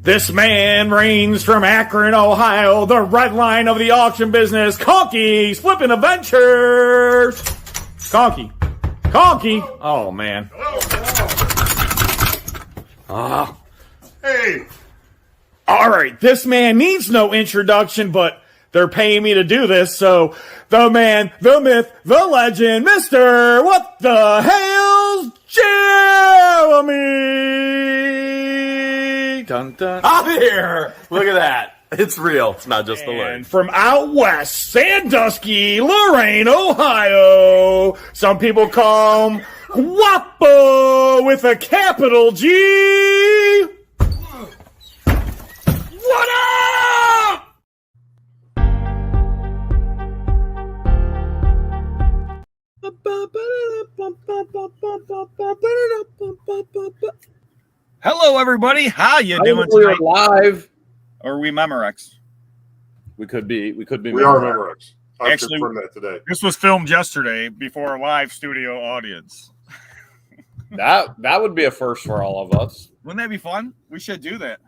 This man reigns from Akron, Ohio, the red line of the auction business, Conky's Flippin' Adventures. Conky. Oh, man. Hey. All right, this man needs no introduction, but they're paying me to do this, so the man, the myth, the legend, Mr. What the Hales, Jeremy! Dun, dun. I'm here. Look at that. It's real. It's not just the And word. from out west, Sandusky, Lorain, Ohio, some people call him Guapo with a capital G. What up? Hello, everybody. How you doing We're tonight? live. Or are we Memorex? We could be. We are Memorex. I Actually, confirmed that today. This was filmed yesterday before a live studio audience. That would be a first for all of us. Wouldn't that be fun? We should do that.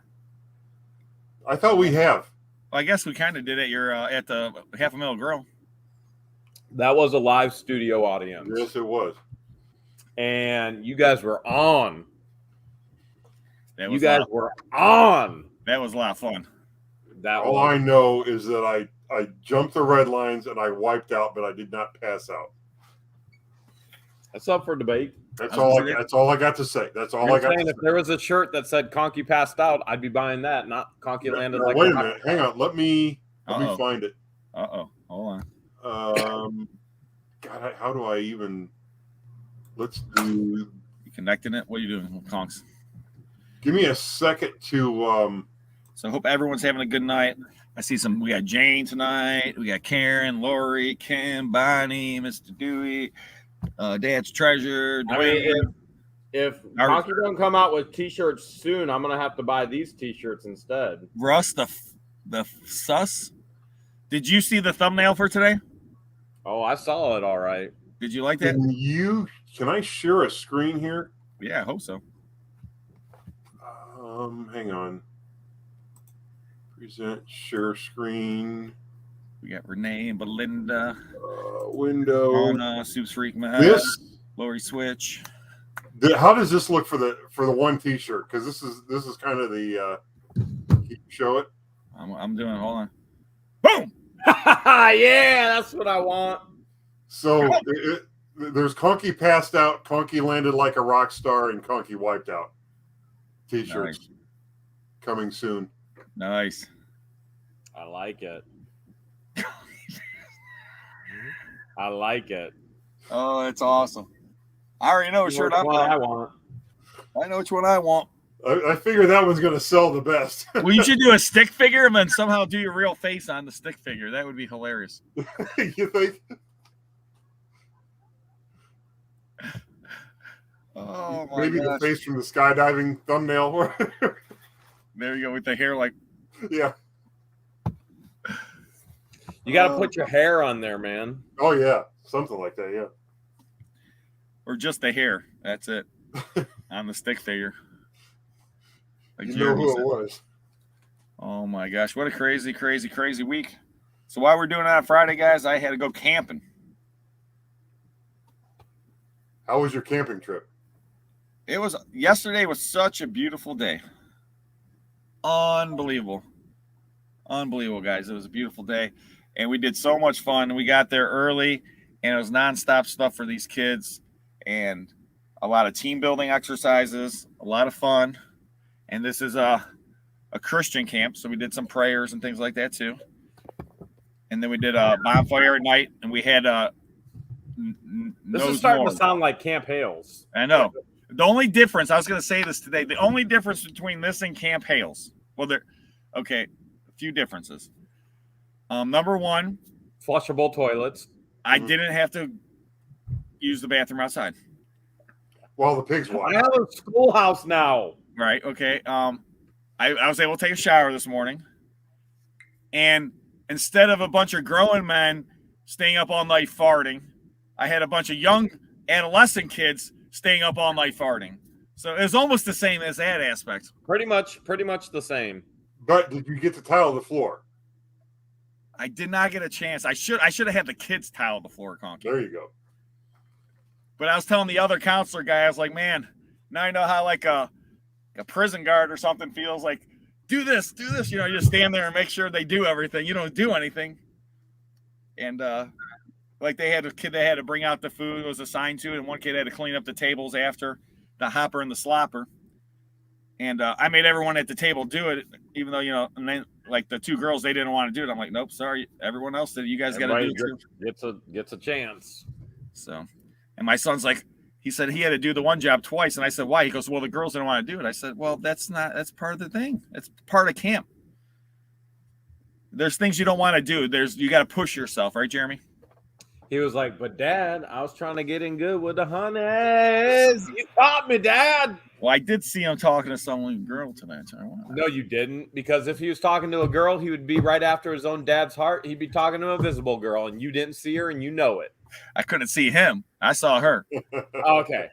I thought we have. Well, I guess we kind of did it. You're at the Half a Mil Grill. That was a live studio audience. Yes, it was. And you guys were on. That You was guys were on. That was a lot of fun. All I know is that I jumped the red lines and I wiped out, but I did not pass out. That's up for debate. That's all I got to say. That's all I got to say. If there was a shirt that said Conky passed out, I'd be buying that, not Conky landed Now, like wait a minute. Hang on. Let me Uh-oh. find it. Uh-oh. Hold on. God, how do I even? Let's do. You connecting it? What are you doing, Conks? Give me a second to. So I hope everyone's having a good night. I see we got Jane tonight. We got Karen, Lori, Kim, Bonnie, Mr. Dewey, Dad's Treasure. I mean, if Conky don't come out with T-shirts soon, I'm gonna have to buy these T-shirts instead. Russ, the sus. Did you see the thumbnail for today? Oh, I saw it. All right. Did you like that? Can I share a screen here? Yeah, I hope so. Hang on. Present share screen. We got Renee and Belinda. Window. Mona, Soups Freak, This. Lori Switch. How does this look for the one T-shirt? Because this is kind of the. Can you show it? I'm doing. Hold on. Boom. Yeah, that's what I want. So there's Conky passed out, Conky landed like a rock star, and Conky wiped out. T-shirts coming soon. Nice. I like it. I like it. Oh, it's awesome. I already know which shirt I want. I know which one I want. I figure that one's going to sell the best. Well, you should do a stick figure and then somehow do your real face on the stick figure. That would be hilarious. You think? Oh, my Maybe gosh. the face from the skydiving thumbnail. There you go with the hair like. Yeah. You got to put your hair on there, man. Oh, yeah. Something like that, yeah. Or just the hair. That's it. On the stick figure. Like You know who it was. Oh, my gosh. What a crazy, crazy, crazy week. So while we're doing it on Friday, guys, I had to go camping. How was your camping trip? Yesterday was such a beautiful day. Unbelievable, guys. It was a beautiful day, and we did so much fun. We got there early, and it was nonstop stuff for these kids, and a lot of team building exercises, a lot of fun. And this is a Christian camp, so we did some prayers and things like that too. And then we did a bonfire at night, and we had This is starting to sound like Camp Hales. I know. The only difference, I was going to say this today, the only difference between this and Camp Hales, a few differences. Number one, flushable toilets. I didn't have to use the bathroom outside. Well, the pigs watch. I have a schoolhouse now. Right, okay. I was able to take a shower this morning, and instead of a bunch of grown men staying up all night farting, I had a bunch of young adolescent kids staying up all night farting. So it's almost the same as that aspect. Pretty much the same. But did you get to tile the floor? I did not get a chance. I should have had the kids tile the floor, Conky. There you go. But I was telling the other counselor guy, I was like, man, now I know how like a prison guard or something feels like. Do this. You know, you just stand there and make sure they do everything. You don't do anything. And like they had a kid that had to bring out the food, was assigned to it, and one kid had to clean up the tables after the hopper and the slopper. And I made everyone at the table do it, even though, you know, and then like the two girls, they didn't want to do it. I'm like, nope, sorry, everyone else did. You guys got to do it too. Gets a chance. So, and my son's like, he said he had to do the one job twice, and I said, why? He goes, well, the girls didn't want to do it. I said, well, that's part of the thing. That's part of camp. There's things you don't want to do. You got to push yourself, right, Jeremy? He was like, but Dad, I was trying to get in good with the honeys. You taught me, Dad. Well, I did see him talking to some girl tonight. No, you didn't. Because if he was talking to a girl, he would be right after his own dad's heart. He'd be talking to a visible girl, and you didn't see her, and you know it. I couldn't see him. I saw her. Okay.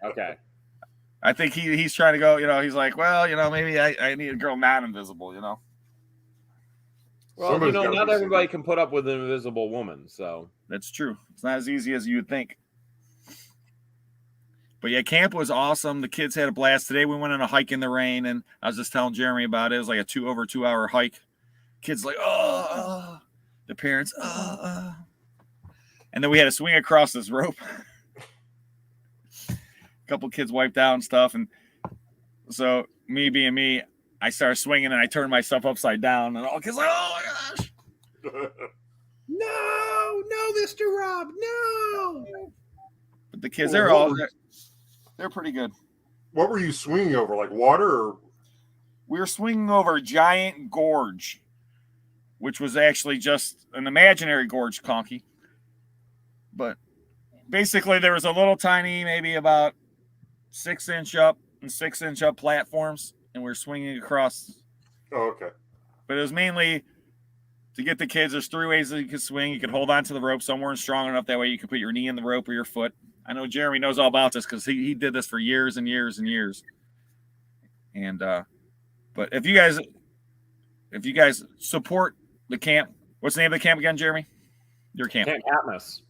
I think he's trying to go, you know, he's like, well, you know, maybe I need a girl not invisible, you know. Well, Somebody's you know, gotta not be everybody can put up with an invisible woman, so. That's true. It's not as easy as you would think. But yeah, camp was awesome. The kids had a blast. Today we went on a hike in the rain, and I was just telling Jeremy about it. It was like a over 2 hour hike. Kids like, the parents, And then we had to swing across this rope. A couple kids wiped out and stuff. And so me being me, I started swinging and I turned myself upside down. And all kids like, oh my gosh. No, Mr. Rob, no. But the kids, they're pretty good. What were you swinging over? Like water? Or? We were swinging over a giant gorge, which was actually just an imaginary gorge, Conky. But basically, there was a little tiny, maybe about 6-inch up and 6-inch up platforms, and we were swinging across. Oh, okay. But it was mainly to get the kids. There's 3 ways that you can swing. You can hold on to the rope somewhere and strong enough. That way you can put your knee in the rope or your foot. I know Jeremy knows all about this because he did this for years and years and years. And but if you guys support the camp, what's the name of the camp again, Jeremy? Your camp. Camp Atmos.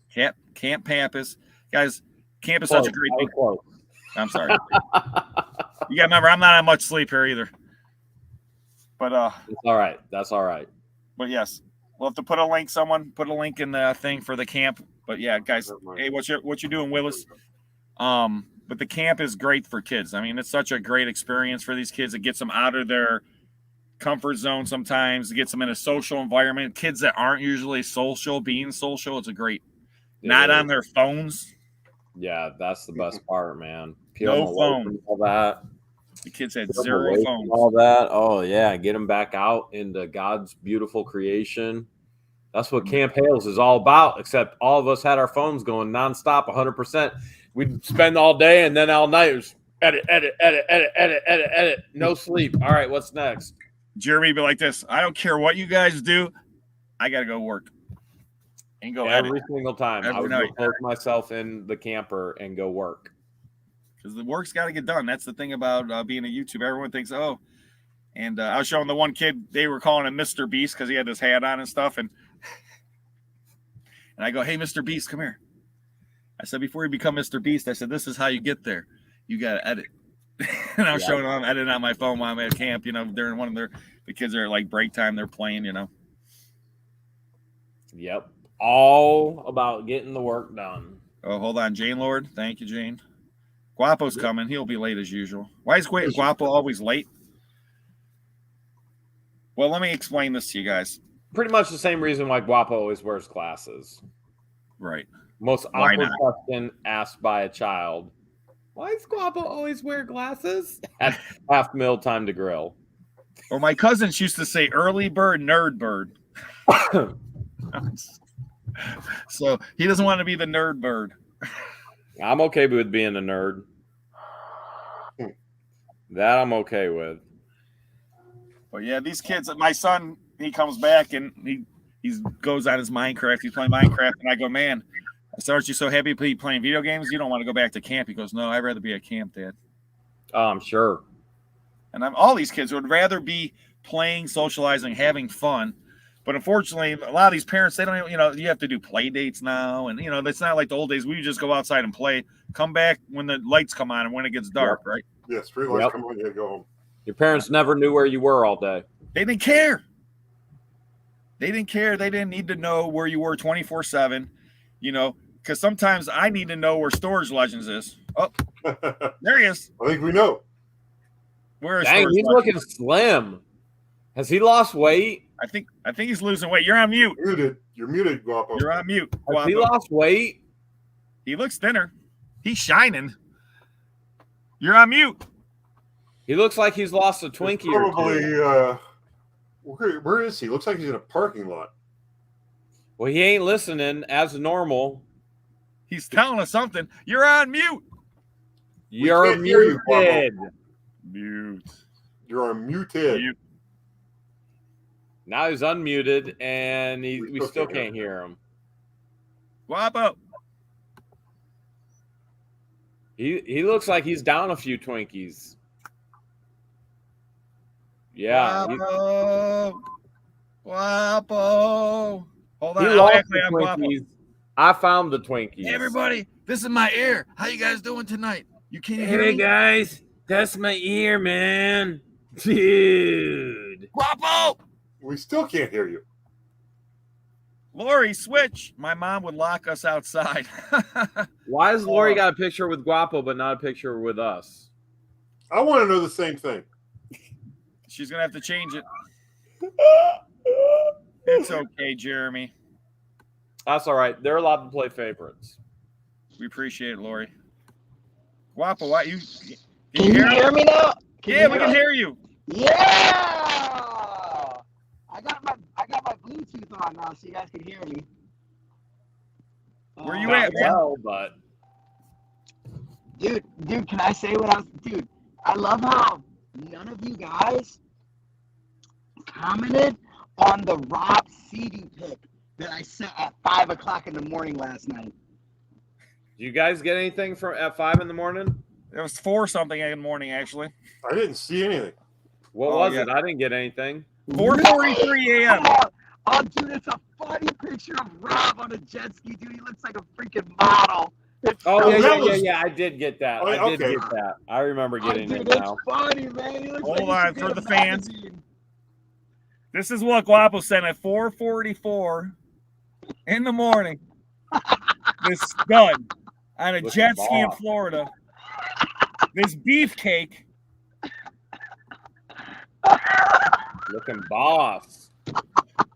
Camp Pampas. Guys, camp is such a great thing. I'm sorry. You got to remember, I'm not on much sleep here either. But That's all right. But yes, we'll have to put a link in the thing for the camp. But yeah, guys, hey, what you doing, Willis? But the camp is great for kids. I mean, it's such a great experience for these kids. It gets them out of their comfort zone sometimes. It gets them in a social environment. Kids that aren't usually being social, it's a great. Not on their phones. Yeah, that's the best part, man. No phone. All that. The kids had zero phones. All that. Oh yeah, get them back out into God's beautiful creation. That's what Camp Hales is all about. Except all of us had our phones going nonstop, 100%. We'd spend all day and then all night it was edit. No sleep. All right, what's next? Jeremy be like this. I don't care what you guys do. I got to go work. And go every single time. I would night. post myself in the camper and go work. Because the work's got to get done. That's the thing about being a YouTuber. Everyone thinks, oh. And I was showing the one kid, they were calling him Mr. Beast because he had his hat on and stuff. And I go, hey, Mr. Beast, come here. I said, before you become Mr. Beast, I said, this is how you get there. You got to edit. And I was showing them editing on my phone while I'm at camp. You know, during one of the kids are like break time, they're playing, you know. Yep. All about getting the work done. Oh, hold on. Jane Lord. Thank you, Jane. Guapo's coming. He'll be late as usual. Why is Guapo always late? Well, let me explain this to you guys. Pretty much the same reason why Guapo always wears glasses. Right. Most awkward question asked by a child. Why does Guapo always wear glasses? At half meal time to grill. Or my cousins used to say early bird, nerd bird. So he doesn't want to be the nerd bird. I'm okay with being a nerd. That I'm okay with. But yeah, these kids, my son, he comes back and he goes on his Minecraft. He's playing Minecraft. And I go, man, I said, aren't you so happy playing video games? You don't want to go back to camp. He goes, no, I'd rather be at camp, Dad. I'm sure. And all these kids would rather be playing, socializing, having fun. But unfortunately, a lot of these parents, they don't, you have to do play dates now. And, it's not like the old days. We just go outside and play, come back when the lights come on and when it gets dark, right? Yeah, street lights come on, you go home. Your parents never knew where you were all day. They didn't care. They didn't care. They didn't need to know where you were 24/7, because sometimes I need to know where Storage Legends is. Oh, there he is. I think we know. Where is Dang, Storage he's Legends? looking slim. Has he lost weight? I think he's losing weight. You're on mute. You're muted, Guapo. You're on mute. Has Guapo. he lost weight? He looks thinner. He's shining. You're on mute. He looks like he's lost a Twinkie Probably, or two. where is he? Looks like he's in a parking lot. Well, he ain't listening as normal. He's telling us something. You're on mute. You're can't hear you, muted. Mute. You're muted. Mute. Now he's unmuted, and we still can't hear him. Guapo. He looks like he's down a few Twinkies. Yeah. Guapo. Guapo. Hold on. He I'll lost act the like I'm Guapo. Twinkies. I found the Twinkies. Hey, everybody. This is my ear. How you guys doing tonight? You can't hear Hey me? guys, that's my ear, man. Dude. Guapo. We still can't hear you. Lori, switch. My mom would lock us outside. Why has Lori got a picture with Guapo but not a picture with us? I want to know the same thing. She's going to have to change it. It's okay, Jeremy. That's all right. They're allowed to play favorites. We appreciate it, Lori. Guapo, what you Can you hear me now? Yeah, we can hear you. Yeah. I got my Bluetooth on now, so you guys can hear me. Where you Not at, man? well, but Dude, can I say what I was? Dude, I love how none of you guys commented on the Rob CD pick that I sent at 5 o'clock in the morning last night. do you guys get anything from at 5 in the morning? It was 4 something in the morning, actually. I didn't see anything. What was it? I didn't get anything. 4:43 a.m. Oh, dude, it's a funny picture of Rob on a jet ski, dude. He looks like a freaking model. It's Oh, so yeah. I did get that. I did get that. I remember getting dude, it it's now. funny, man. He looks Hold like he on, should for be the in a fans. magazine. This is what Guapo sent at 4:44 in the morning. This stud on a Looking jet ski in boss. Florida. This beefcake. Looking boss.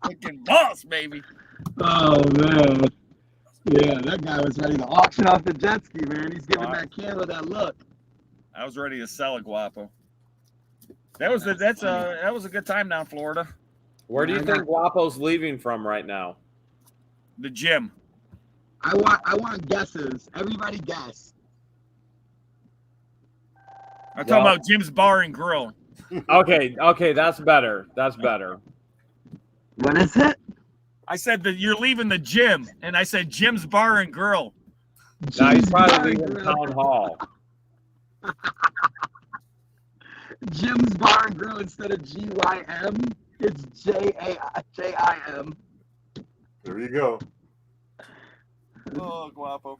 Looking boss, baby. Oh, man. Yeah, that guy was ready to auction off the jet ski, man. He's giving that camera that look. I was ready to sell it, Guapo. That was a good time down in Florida. Where do you think Guapo's leaving from right now? The gym. I want guesses. Everybody guess. I'm talking about Jim's Bar and Grill. Okay, that's better. That's better. What is it? I said that you're leaving the gym, and I said Jim's Bar and Grill. Now he's Jim's probably Bar and leaving Grill. Town Hall. Jim's Bar and Grill instead of GYM, it's JIM. There you go. Oh, Guapo.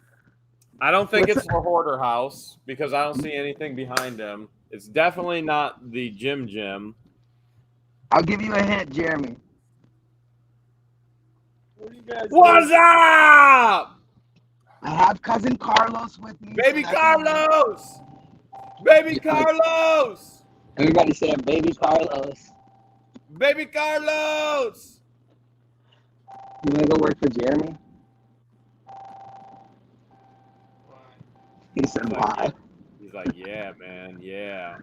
I don't think it's the Hoarder House because I don't see anything behind him. It's definitely not the gym. I'll give you a hint, Jeremy. What's up? I have cousin Carlos with me. Baby so that's why- Carlos! Baby Carlos! Everybody say Baby Carlos. Baby Carlos! You want to go work for Jeremy? He said, why? He's like, yeah, man, yeah.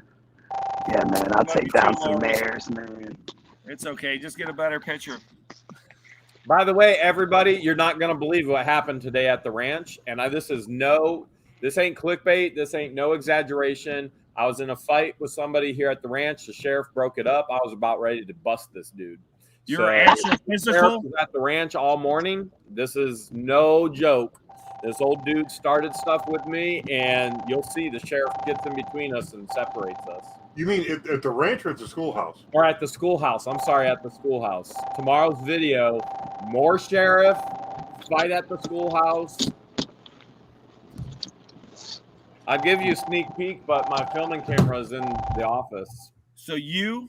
Yeah, man, I'll Love take you down too, some Lawrence. mares, man. It's okay. Just get a better picture. By the way, everybody, you're not going to believe what happened today at the ranch. And this ain't clickbait. This ain't no exaggeration. I was in a fight with somebody here at the ranch. The sheriff broke it up. I was about ready to bust this dude. You're actually the sheriff physical. was at the ranch all morning. This is no joke. This old dude started stuff with me, and you'll see the sheriff gets in between us and separates us. You mean at the ranch or at the schoolhouse? Or at the schoolhouse. I'm sorry, at the schoolhouse. Tomorrow's video, more sheriff, fight at the schoolhouse. I'll give you a sneak peek, but my filming camera is in the office. So you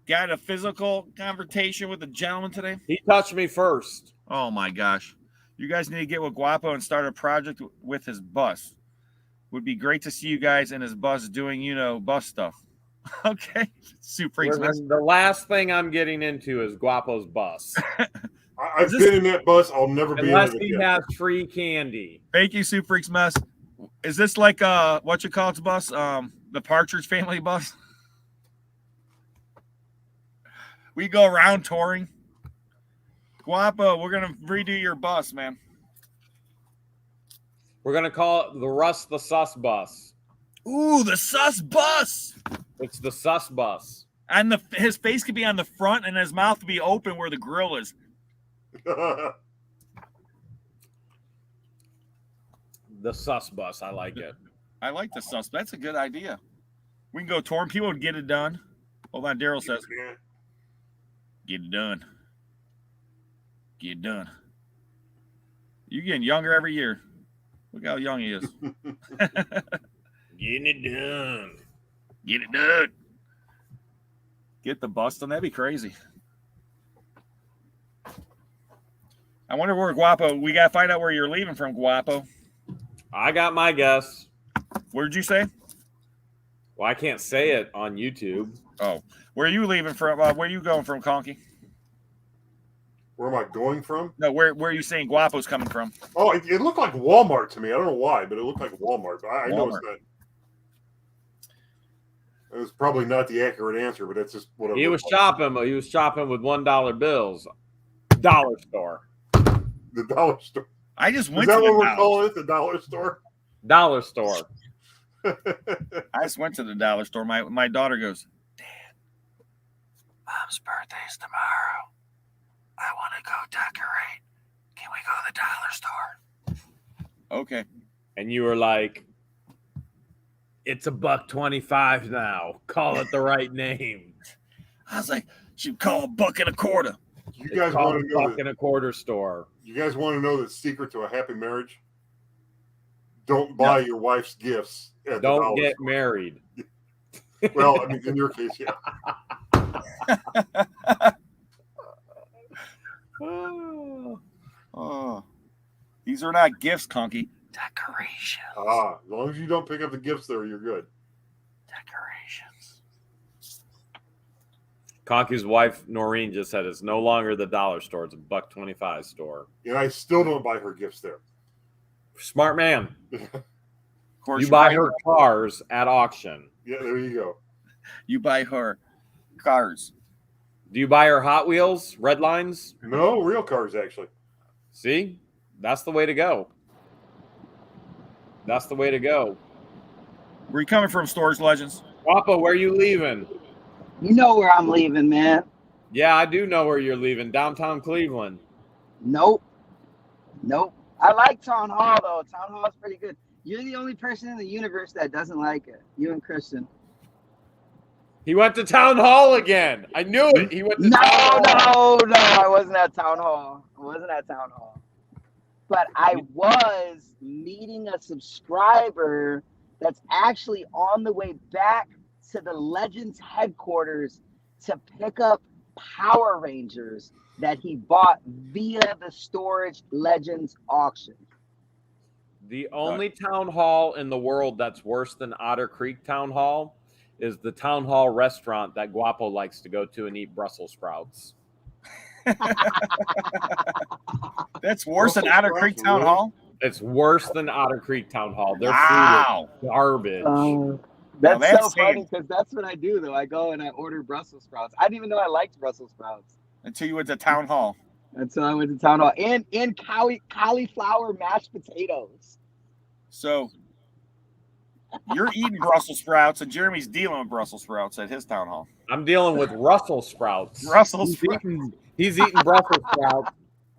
got a physical confrontation with a gentleman today? He touched me first. Oh, my gosh. You guys need to get with Guapo and start a project with his bus. Would be great to see you guys in his bus doing, bus stuff. Okay. Supreme's The last thing I'm getting into is Guapo's bus. I've been in that bus. I'll never be in Unless it he again. has free candy. Thank you, Soup Freaks Mess. Is this like what you call its bus? The Partridge Family bus? We go around touring. Guapo, we're gonna redo your bus, man. We're gonna call it the Russ the Sus bus. Ooh, the sus bus. It's the Sus bus. And his face could be on the front and his mouth would be open where the grill is. The Sus bus. I like it. I like the sus. That's a good idea. We can go touring. People would get it done. Hold on, Daryl says. Get it done. Get it done. You're getting younger every year. Look how young he is. Getting it done. Get it done. Get the bus done. That'd be crazy. I wonder where Guapo. We got to find out where you're leaving from, Guapo. I got my guess. Where did you say? Well, I can't say it on YouTube. Oh, where are you leaving from? Where are you going from, Conky? Where am I going from? No, where are you saying Guapo's coming from? Oh, it looked like Walmart to me. I don't know why, but it looked like Walmart. I know it's not. It was probably not the accurate answer, but that's just what He was shopping. He was shopping with $1 bills. Dollar store. The dollar store. I just went Is that to the what we're dollar. calling it? The dollar store? Dollar store. I just went to the dollar store. My daughter goes, Dad, Mom's birthday's tomorrow. I want to go decorate. Can we go to the dollar store? Okay. And you were like, it's $1.25 now. Call it the right name. I was like, she'd call $1.25. You guys want to know $1.25 store. You guys want to know the secret to a happy marriage? Don't buy your wife's gifts at the Don't dollar get store. married. Well, I mean, in your case, yeah. Oh, these are not gifts, Conky. Decorations. As long as you don't pick up the gifts there, you're good. Decorations. Conky's wife, Noreen, just said it's no longer the dollar store. It's a $1.25 store. And I still don't buy her gifts there. Smart man. Of course, You buy her cars at auction. Yeah, there you go. You buy her cars. Do you buy her Hot Wheels, red lines? No, real cars, actually. See? That's the way to go. That's the way to go. Where you coming from, Storage Legends? Guapo, where are you leaving? You know where I'm leaving, man. Yeah, I do know where you're leaving. Downtown Cleveland. Nope. I like Town Hall, though. Town Hall is pretty good. You're the only person in the universe that doesn't like it. You and Christian. He went to Town Hall again. I knew it. He went to Town Hall. No. I wasn't at Town Hall. But I was meeting a subscriber that's actually on the way back to the Legends headquarters to pick up Power Rangers that he bought via the Storage Legends auction. The only town hall in the world that's worse than Otter Creek Town Hall is the Town Hall restaurant that Guapo likes to go to and eat Brussels sprouts. That's worse than Otter Creek Town Hall? It's worse than Otter Creek Town Hall. Their Wow. food is garbage. That's that's so funny insane. because that's what I do, though. I go and I order Brussels sprouts. I didn't even know I liked Brussels sprouts Until you went to Town Hall. until I went to Town Hall. And cauliflower mashed potatoes. So you're eating Brussels sprouts, and Jeremy's dealing with Brussels sprouts at his Town Hall. I'm dealing with Russell sprouts. Brussels sprouts. He's eating Brussels sprouts.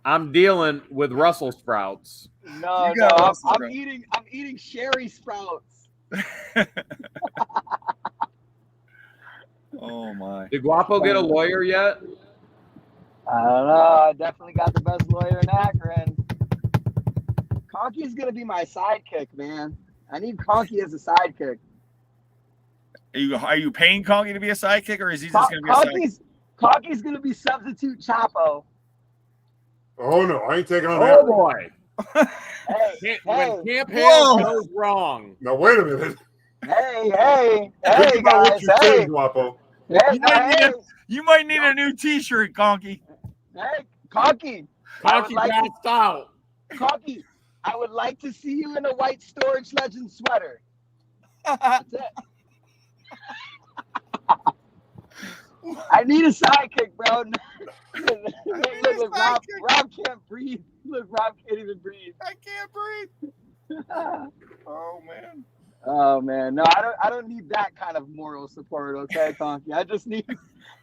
I'm dealing with Russell sprouts. No, You got Russell I'm sprouts. eating sherry sprouts. Oh my! Did Guapo get a lawyer yet? I don't know. I definitely got the best lawyer in Akron. Conky's gonna be my sidekick, man. I need Conky as a sidekick. Are you paying Conky to be a sidekick, or is he just going to be a sidekick? Conky's gonna be substitute Chapo. Oh no, I ain't taking on Oh that. boy! Hey, When Camp Whoa. Hales goes wrong, Now wait a minute. hey, Think about what guys, you're saying, Guapo. You might need a new T-shirt, Conky. Hey, Conky. Conky passed out. Conky, I would like to see you in a white Storage Legend sweater. That's it. I need a sidekick, bro. Look, Rob can't breathe. Look, Rob can't even breathe. I can't breathe. Oh man. Oh man, no, I don't need that kind of moral support, okay, Conky. I just need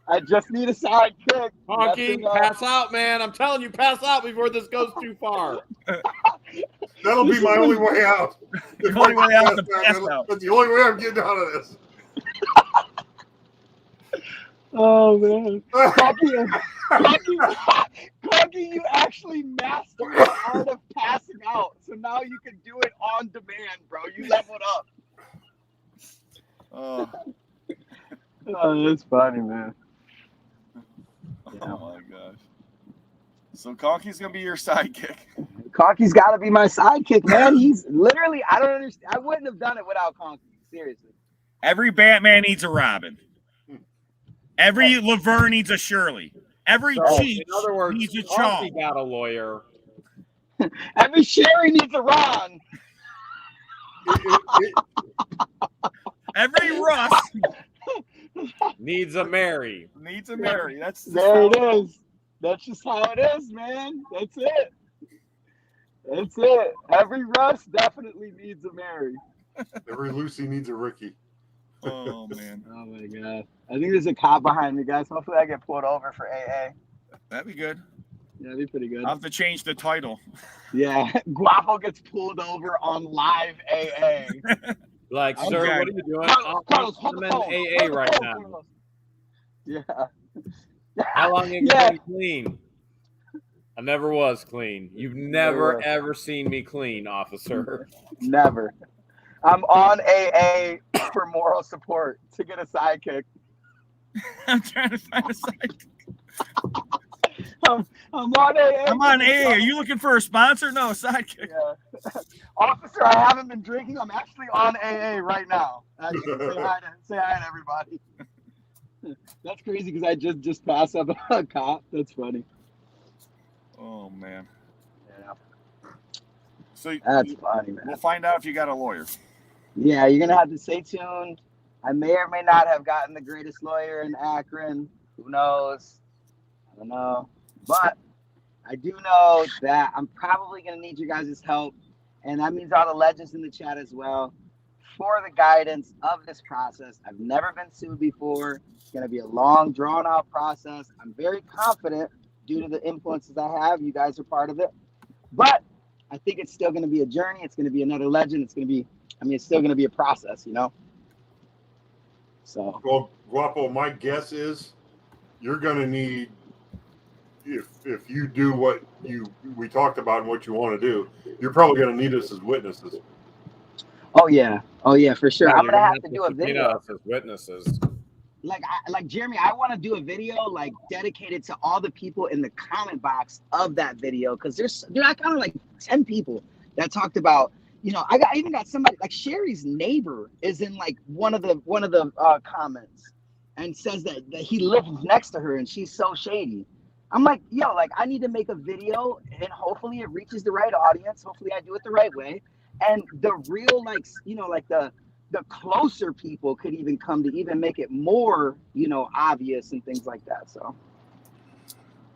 a sidekick. Conky, pass out, man. I'm telling you, pass out before this goes too far. That'll be my only way out. The only way out is to pass out. That's the only way I'm getting out of this. Oh man, Conky, you actually mastered the art of passing out, so now you can do it on demand, bro. You leveled up. Oh that's funny, man. my gosh. So Conky's gonna be your sidekick. Conky's got to be my sidekick, man. He's literally, I don't understand. I wouldn't have done it without Conky. Seriously. Every Batman needs a Robin. Every Laverne needs a Shirley. Every Cheech In other words, needs a Conky Chong. got a lawyer. Every Sherry needs a Ron. Every Russ Needs a Mary. needs a Mary. That's There it is. That's just how it is, man. That's it. That's it. Every Russ definitely needs a Mary. Every Lucy needs a Ricky. Oh man, Oh my god. I think there's a cop behind me, guys. Hopefully I get pulled over for AA. that'd be good. Yeah, that'd be pretty good. I'll have to change the title. Yeah. Guapo gets pulled over on live AA. Like, Okay. sir, what are you doing? Carlos, hold I'm the in phone. AA Hold the right phone, now. Carlos. Yeah. How long have you Yeah. been clean? I never was clean. You've never, ever seen me clean, officer. Never. I'm on AA for moral support to get a sidekick. I'm trying to find a sidekick. I'm on AA. I'm on AA. Are you looking for a sponsor? No, a sidekick. Yeah. Officer, I haven't been drinking. I'm actually on AA right now. Actually, say hi to everybody. That's crazy because I just passed up a cop. That's funny. Oh man. Yeah. So That's funny, man. we'll find out if you got a lawyer. Yeah, you're gonna have to stay tuned. I may or may not have gotten the greatest lawyer in Akron. Who knows? I don't know. But I do know that I'm probably gonna need you guys' help, and that means all the legends in the chat as well, for the guidance of this process. I've never been sued before. It's gonna be a long, drawn-out process. I'm very confident due to the influences I have. You guys are part of it. But I think it's still gonna be a journey. It's gonna be another legend. It's still going to be a process, you know? So. Well, Guapo, my guess is you're going to need, if you do what we talked about and what you want to do, you're probably going to need us as witnesses. Oh yeah, for sure. I'm going to have to do a video. Us as witnesses. Like Jeremy, I want to do a video like dedicated to all the people in the comment box of that video, because I counted like 10 people that talked about. You know, I even got somebody like Sherry's neighbor is in like one of the comments and says that he lives next to her and she's so shady. I'm like, yo, like I need to make a video and hopefully it reaches the right audience. Hopefully I do it the right way. And the real, like, you know, like the closer people could even come to even make it more, you know, obvious and things like that. So.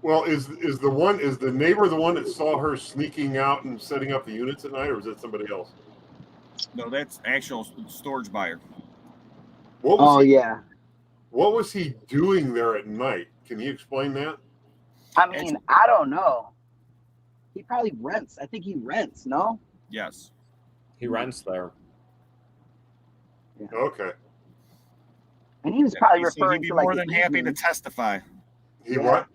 Well, is the neighbor the one that saw her sneaking out and setting up the units at night, or is that somebody else? No, that's actual storage buyer. What was yeah. What was he doing there at night? Can you explain that? I mean, I don't know. He probably rents. I think he rents. No. Yes. He rents there. Okay. And he was probably He said referring he'd be to like more the than happy to evening. testify. He Yeah. what?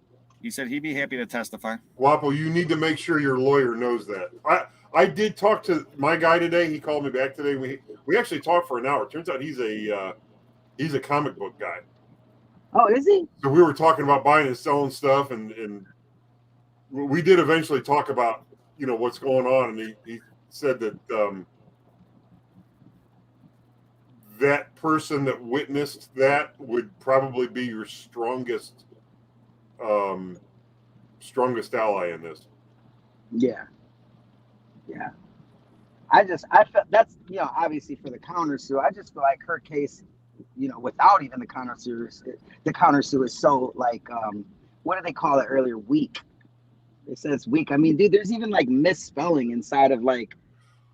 He said he'd be happy to testify. Guapo, you need to make sure your lawyer knows that. I did talk to my guy today. He called me back today. We actually talked for an hour. Turns out he's a comic book guy. Oh, is he? So we were talking about buying and selling stuff, and we did eventually talk about what's going on. And he said that that person that witnessed that would probably be your strongest ally in this. Yeah. Yeah. I felt that's obviously for the countersue. I just feel like her case, without even the countersue is so like what did they call it earlier? Weak. It says weak. I mean, dude, there's even like misspelling inside of like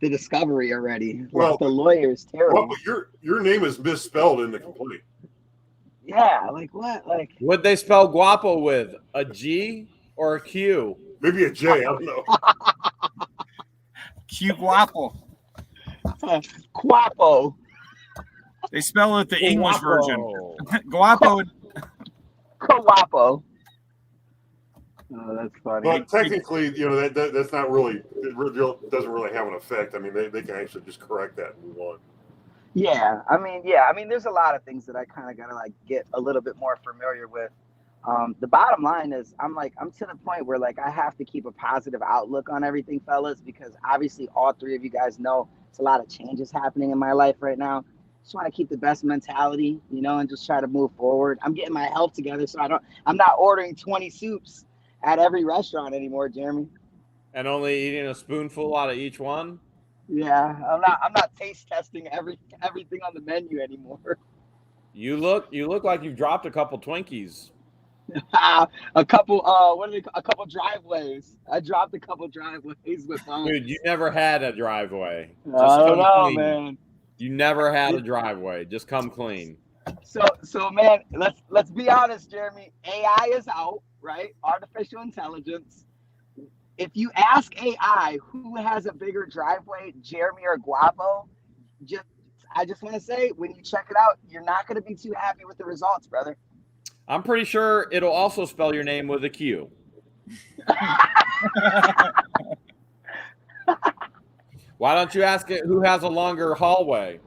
the discovery already. Well, like, the lawyer is terrible. Well, your name is misspelled in the complaint. Yeah, like what? Like Would they spell Guapo with a G or a Q? Maybe a J. I don't know. Q Guapo. Guapo. They spell it the English version. Guapo. Guapo. Guapo. Oh, that's funny. But technically, that's not really, doesn't really have an effect. I mean, they can actually just correct that and move on. Yeah, I mean, there's a lot of things that I kind of gotta like get a little bit more familiar with. The bottom line is, I'm to the point where like I have to keep a positive outlook on everything, fellas, because obviously all three of you guys know it's a lot of changes happening in my life right now. Just want to keep the best mentality, and just try to move forward. I'm getting my health together, so I'm not ordering 20 soups at every restaurant anymore, Jeremy. And only eating a spoonful out of each one? Yeah, I'm not taste testing everything on the menu anymore. You look like you've dropped a couple Twinkies. A couple a couple driveways. I dropped a couple driveways with Dude, you never had a driveway. Just I don't come know, clean. man. You never had a driveway. Just come clean. So man, let's be honest, Jeremy. AI is out, right? Artificial intelligence. If you ask AI who has a bigger driveway, Jeremy or Guapo, I just want to say, when you check it out, you're not going to be too happy with the results, brother. I'm pretty sure it'll also spell your name with a Q. Why don't you ask it who has a longer hallway?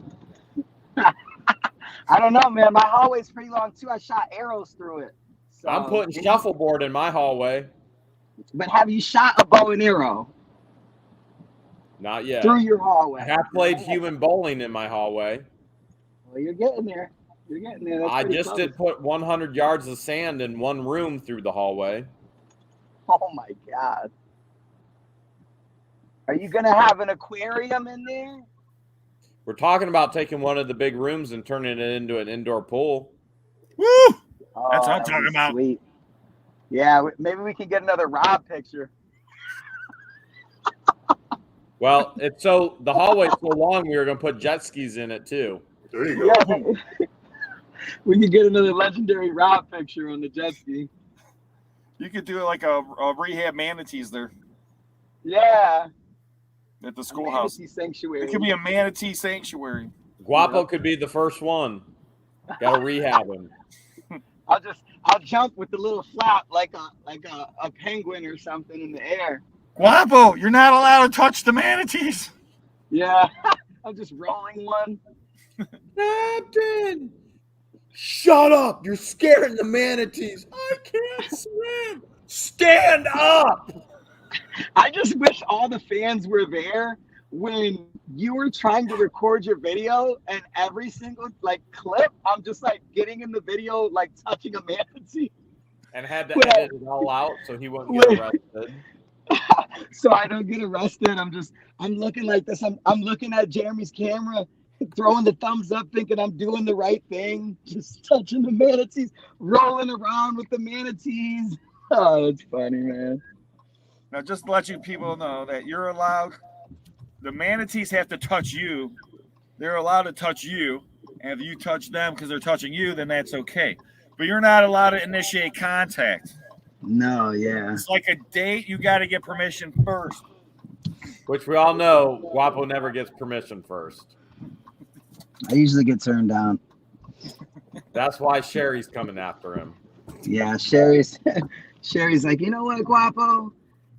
I don't know, man. My hallway's pretty long too. I shot arrows through it. So, I'm putting shuffleboard in my hallway. But have you shot a bow and arrow Not yet. through your hallway? I have played human bowling in my hallway. Well, you're getting there. You're getting there. That's I pretty just close. did put 100 yards of sand in one room through the hallway. Oh my God. Are you gonna have an aquarium in there? We're talking about taking one of the big rooms and turning it into an indoor pool. Woo! Oh, That's what I'm that would talking be about. Sweet. Yeah, maybe we can get another Rob picture. Well, the hallway's so long, we were going to put jet skis in it too. There you go. Yeah. We can get another legendary Rob picture on the jet ski. You could do it like a rehab manatees there Yeah. at the schoolhouse. Manatee sanctuary. It could be a manatee sanctuary. Guapo could be the first one. Got to rehab him. I'll jump with the little flap like a penguin or something in the air. Guapo, you're not allowed to touch the manatees. Yeah. I'm just rolling one. Captain! Shut up! You're scaring the manatees. I can't swim. Stand up! I just wish all the fans were there when you were trying to record your video, and every single like clip, I'm just like getting in the video, like touching a manatee. And had to edit it all out so he wouldn't get arrested. So I don't get arrested. I'm looking like this. I'm looking at Jeremy's camera, throwing the thumbs up, thinking I'm doing the right thing, just touching the manatees, rolling around with the manatees. Oh, it's funny, man. Now, just to let you people know that you're allowed, the manatees have to touch you. They're allowed to touch you. And if you touch them because they're touching you, then that's okay. But you're not allowed to initiate contact. No, yeah. It's like a date. You got to get permission first. Which we all know, Guapo never gets permission first. I usually get turned down. That's why Sherry's coming after him. Yeah, Sherry's like, you know what, Guapo?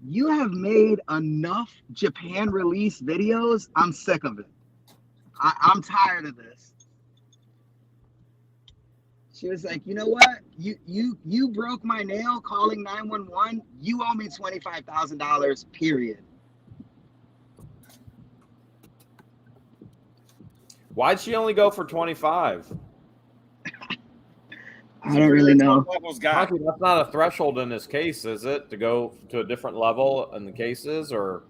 You have made enough Japan release videos. I'm sick of it. I'm tired of this. She was like, you know what? You broke my nail calling 911. You owe me $25,000, period. Why'd she only go for 25? I don't really know. Conky, that's not a threshold in this case, is it? To go to a different level in the cases, or?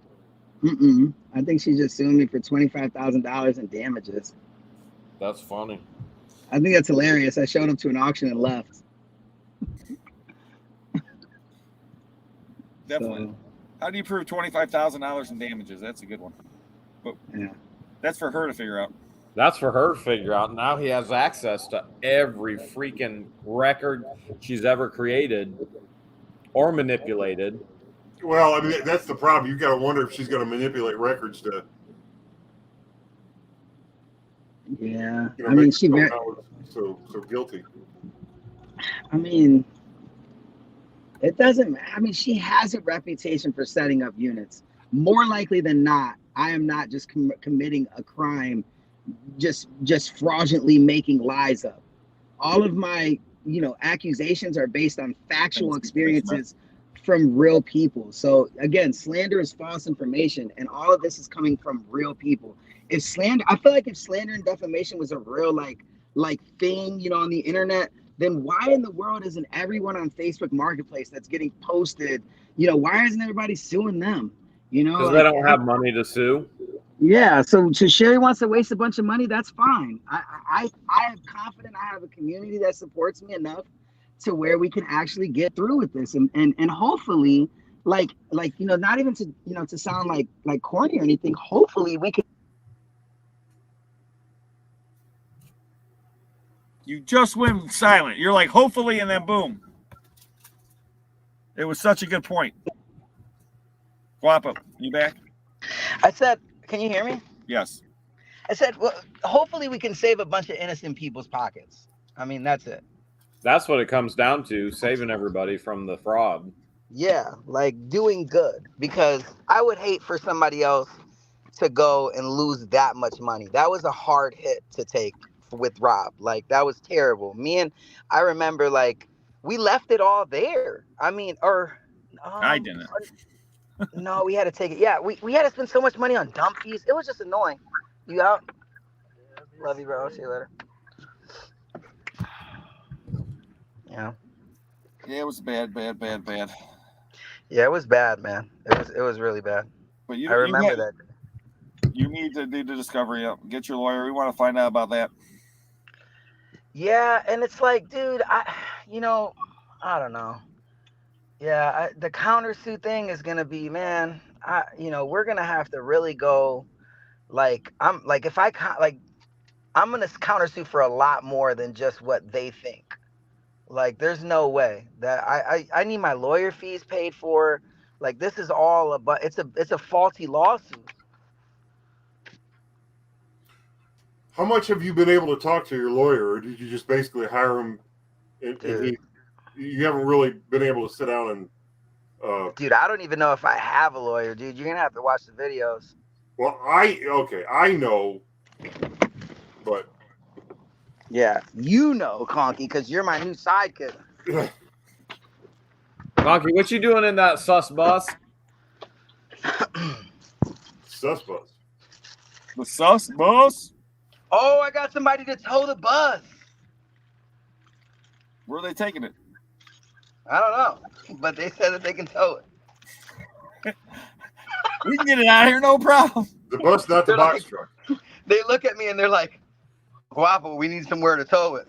I think she just sued me for $25,000 in damages. That's funny. I think that's hilarious. I showed up to an auction and left. Definitely. So, how do you prove $25,000 in damages? That's a good one. But yeah, that's for her to figure out. That's for her to figure out. Now he has access to every freaking record she's ever created or manipulated. Well, I mean, that's the problem. You got to wonder if she's going to manipulate records to. Yeah, I mean, she very so guilty. I mean, it doesn't. I mean, she has a reputation for setting up units. More likely than not, I am not just committing a crime, just fraudulently making lies up. All of my, accusations are based on factual experiences from real people. So again, slander is false information, and all of this is coming from real people. If slander, I feel like if slander and defamation was a real like thing, on the internet, then why in the world isn't everyone on Facebook Marketplace that's getting posted? Why isn't everybody suing them? Because they don't have money to sue. Yeah, so Sherry wants to waste a bunch of money. That's fine. I am confident I have a community that supports me enough to where we can actually get through with this, and hopefully, not even to to sound like corny or anything. Hopefully, we can. You just went silent. You're like, hopefully, and then boom. It was such a good point. Guapo, you back? I said, can you hear me? Yes. I said, well, hopefully we can save a bunch of innocent people's pockets. I mean, that's it. That's what it comes down to, saving everybody from the fraud. Yeah, like doing good. Because I would hate for somebody else to go and lose that much money. That was a hard hit to take with Rob. Like, that was terrible. I remember, we left it all there. I mean, I didn't. No, we had to take it. Yeah, we had to spend so much money on dump fees. It was just annoying. You out? Love you, bro. I'll see you later. Yeah. Yeah, it was bad. Yeah, it was bad, man. It was really bad. But I remember that. You need to do the discovery up. Get your lawyer. We want to find out about that. Yeah, and it's like, dude, I don't know. Yeah, the countersuit thing is gonna be, man. We're gonna have to really go. I'm gonna countersue for a lot more than just what they think. Like, there's no way that I need my lawyer fees paid for. Like, this is all about. It's a faulty lawsuit. How much have you been able to talk to your lawyer, or did you just basically hire him? And you haven't really been able to sit down and. Dude, I don't even know if I have a lawyer, dude. You're gonna have to watch the videos. Well, I know, but. Yeah, Conky, because you're my new sidekick. Conky, what you doing in that sus bus? Sus bus. The sus bus? Oh, I got somebody to tow the bus. Where are they taking it? I don't know, but they said that they can tow it. We can get it out of here, no problem. The bus, not the box truck. They look at me and they're like, Guapo, we need somewhere to tow it.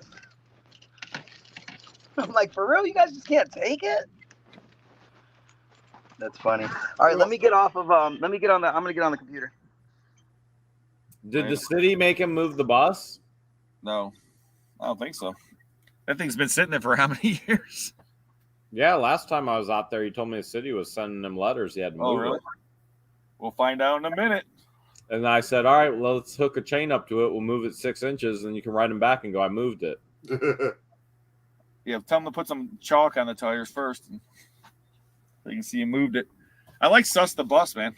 I'm like, for real? You guys just can't take it? That's funny. All right, let me get off of I'm gonna get on the computer. Did the city make him move the bus? No, I don't think so. That thing's been sitting there for how many years? Yeah, last time I was out there, he told me the city was sending him letters. He had to move Oh, really? it. We'll find out in a minute. And I said, all right, well, let's hook a chain up to it. We'll move it 6 inches, and you can ride him back and go, I moved it. Yeah, tell him to put some chalk on the tires first. And so you can see you moved it. I like Sus the bus, man.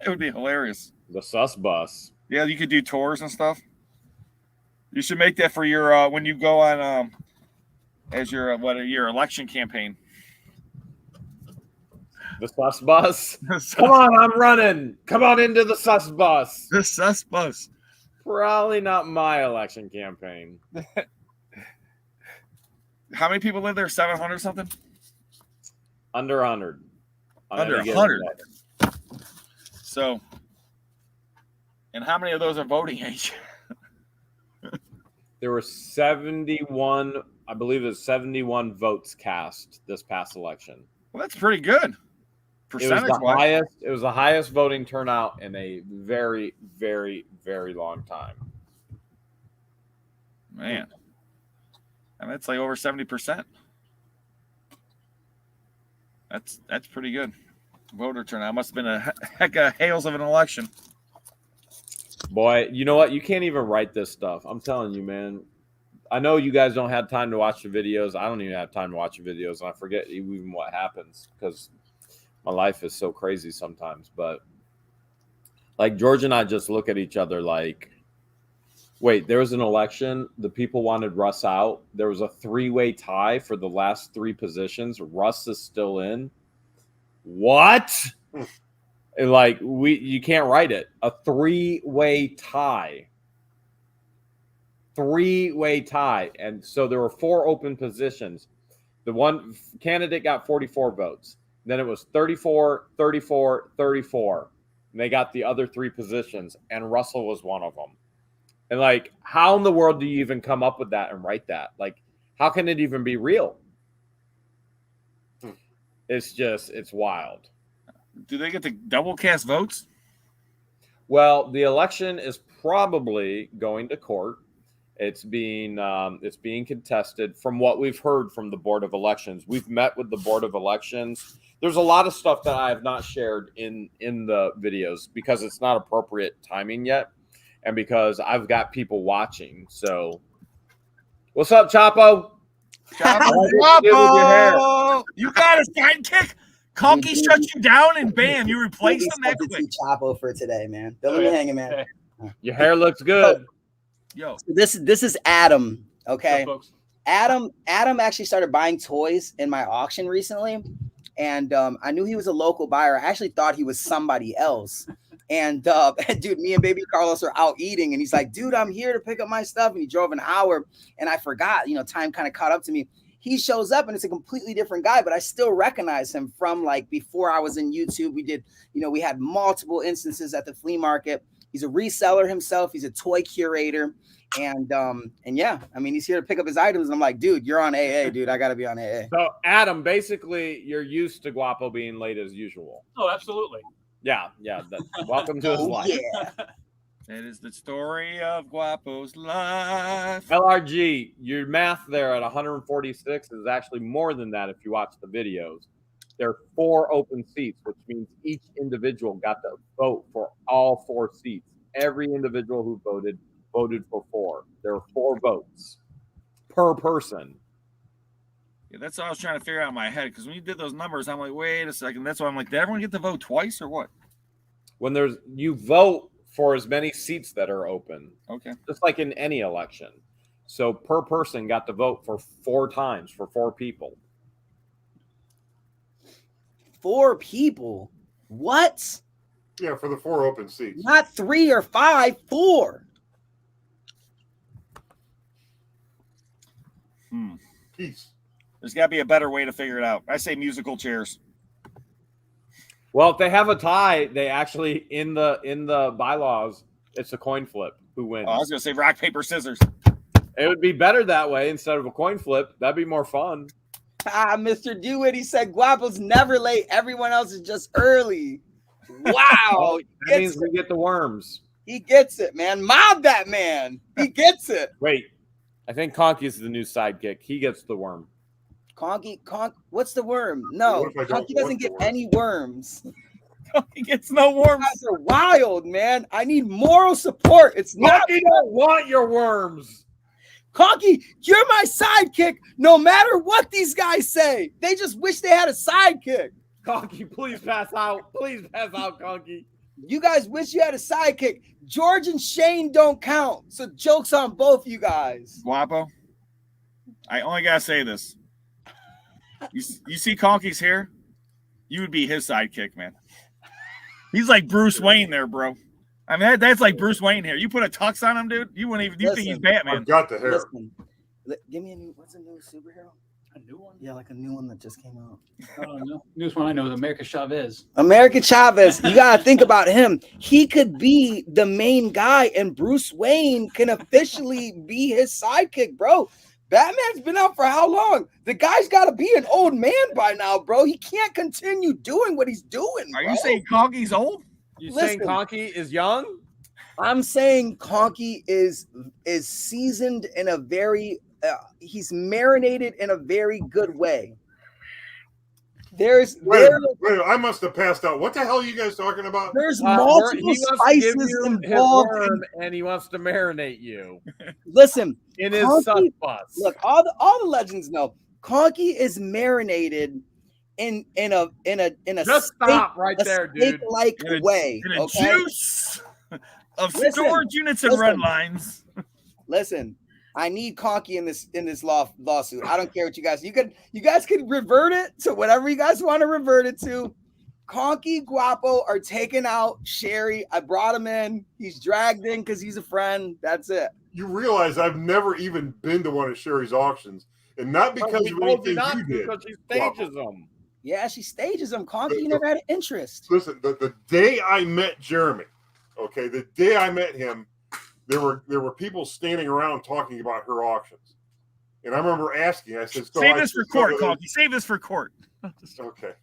It would be hilarious. The sus bus. Yeah, you could do tours and stuff. You should make that for your when you go on as your election campaign. The sus bus? Come on, I'm running. Come on into the sus bus. The Sus bus. Probably not my election campaign. How many people live there? 700 something? Under 100. Under 100. So, and how many of those are voting age? There were 71, I believe it was 71 votes cast this past election. Well, that's pretty good. Percentage-wise. It was the highest voting turnout in a very, very, very long time. Man. I mean, it's like over 70%. That's pretty good. Voter turnout. Must have been a heck of Hales of an election. Boy, you know what? You can't even write this stuff. I'm telling you, man. I know you guys don't have time to watch the videos. I don't even have time to watch the videos, and I forget even what happens because my life is so crazy sometimes. But like George and I just look at each other like, wait, there was an election. The people wanted Russ out. There was a 3-way tie for the last 3 positions. Russ is still in. What? And like you can't write it. A 3-way tie. 3-way tie. And so there were 4 open positions. The one candidate got 44 votes. Then it was 34, 34, 34. And they got the other 3 positions. And Russell was one of them. And like, how in the world do you even come up with that and write that? Like, how can it even be real? It's wild. Do they get to double cast votes? Well, the election is probably going to court. It's being contested from what we've heard from the Board of Elections. We've met with the Board of Elections. There's a lot of stuff that I have not shared in the videos because it's not appropriate timing yet. And because I've got people watching. So what's up, Chapo? Chapo! You got a sidekick? Conky shut you down and bam, you replaced him that quick. Chapo for today, man. Don't leave me hanging, man. Your hair looks good. Yo. So this is Adam. Okay. Yo, folks. Adam actually started buying toys in my auction recently. And I knew he was a local buyer. I actually thought he was somebody else. And dude, me and baby Carlos are out eating, and he's like, dude, I'm here to pick up my stuff. And he drove an hour, and I forgot, time kind of caught up to me. He shows up, and it's a completely different guy, but I still recognize him from like before I was in YouTube. We did, we had multiple instances at the flea market. He's a reseller himself. He's a toy curator. And yeah, I mean, he's here to pick up his items. And I'm like, dude, you're on AA, dude. I got to be on AA. So, Adam, basically, you're used to Guapo being late as usual. Oh, absolutely. Yeah. Welcome to his life. Yeah. That is the story of Guapo's life. LRG, your math there at 146 is actually more than that if you watch the videos. There are 4 open seats, which means each individual got to vote for all 4 seats. Every individual who voted for 4. There are 4 votes per person. Yeah, that's what I was trying to figure out in my head, because when you did those numbers, I'm like, wait a second. That's why I'm like, did everyone get to vote twice or what? When you vote for as many seats that are open. Okay. Just like in any election. So per person got to vote for 4 times for 4 people. 4 people? What? Yeah, for the 4 open seats. Not 3 or 5, 4. Peace. There's got to be a better way to figure it out. I say musical chairs. Well, if they have a tie, they actually in the bylaws, it's a coin flip. Who wins? Oh, I was going to say rock, paper, scissors. It would be better that way instead of a coin flip. That'd be more fun. Mr. Dewitt, he said Guapo's never late. Everyone else is just early. Wow. That means we get the worms. He gets it, man. Mob that man. He gets it. Wait, I think Conky is the new sidekick. He gets the worm. Conky, what's the worm? No, What if I don't Conky doesn't want the get worm? any worms. He gets no worms. You guys are wild, man. I need moral support. It's not Conky don't want your worms. Conky, you're my sidekick no matter what these guys say. They just wish they had a sidekick. Conky, please pass out. Please pass out, Conky. You guys wish you had a sidekick. George and Shane don't count. So joke's on both you guys. Guapo, I only gotta say this. You see Conky's hair? You would be his sidekick, man. He's like Bruce Wayne there, bro. I mean, that's like Bruce Wayne here. You put a tux on him, dude. You wouldn't even. You think he's Batman? I've got the hair. Listen, give me a new. What's a new superhero? A new one? Yeah, like a new one that just came out. No. Newest one I know is America Chavez. America Chavez. You gotta think about him. He could be the main guy, and Bruce Wayne can officially be his sidekick, bro. Batman's been out for how long? The guy's got to be an old man by now, bro. He can't continue doing what he's doing. Are bro. you saying Conky's old? You Listen. saying Conky is young? I'm saying Conky is seasoned in a very he's marinated in a very good way. There's Wait, I must have passed out. What the hell are you guys talking about? there's He multiple wants to give spices you his involved. worm, and he wants to marinate you Listen, in his Conky- suck bus. look, all the legends know Conky is marinated in a Just stop right there, dude. like In a- way. In a Okay, juice of Listen, storage units and listen. run lines. listen. I need Conky in this lawsuit. I don't care what you guys could revert it to whatever you guys want to revert it to. Conky, Guapo are taking out Sherry. I brought him in. He's dragged in because he's a friend. That's it. You realize I've never even been to one of Sherry's auctions, and not because We of told you anything not you to did. because she stages them. Yeah, she stages him. Conky never had an interest. Listen, the day I met Jeremy, okay, the day I met him, there were people standing around talking about her auctions, and I remember asking. I said, so Save I this for should court, go to Conky. Save this for court. this- Okay.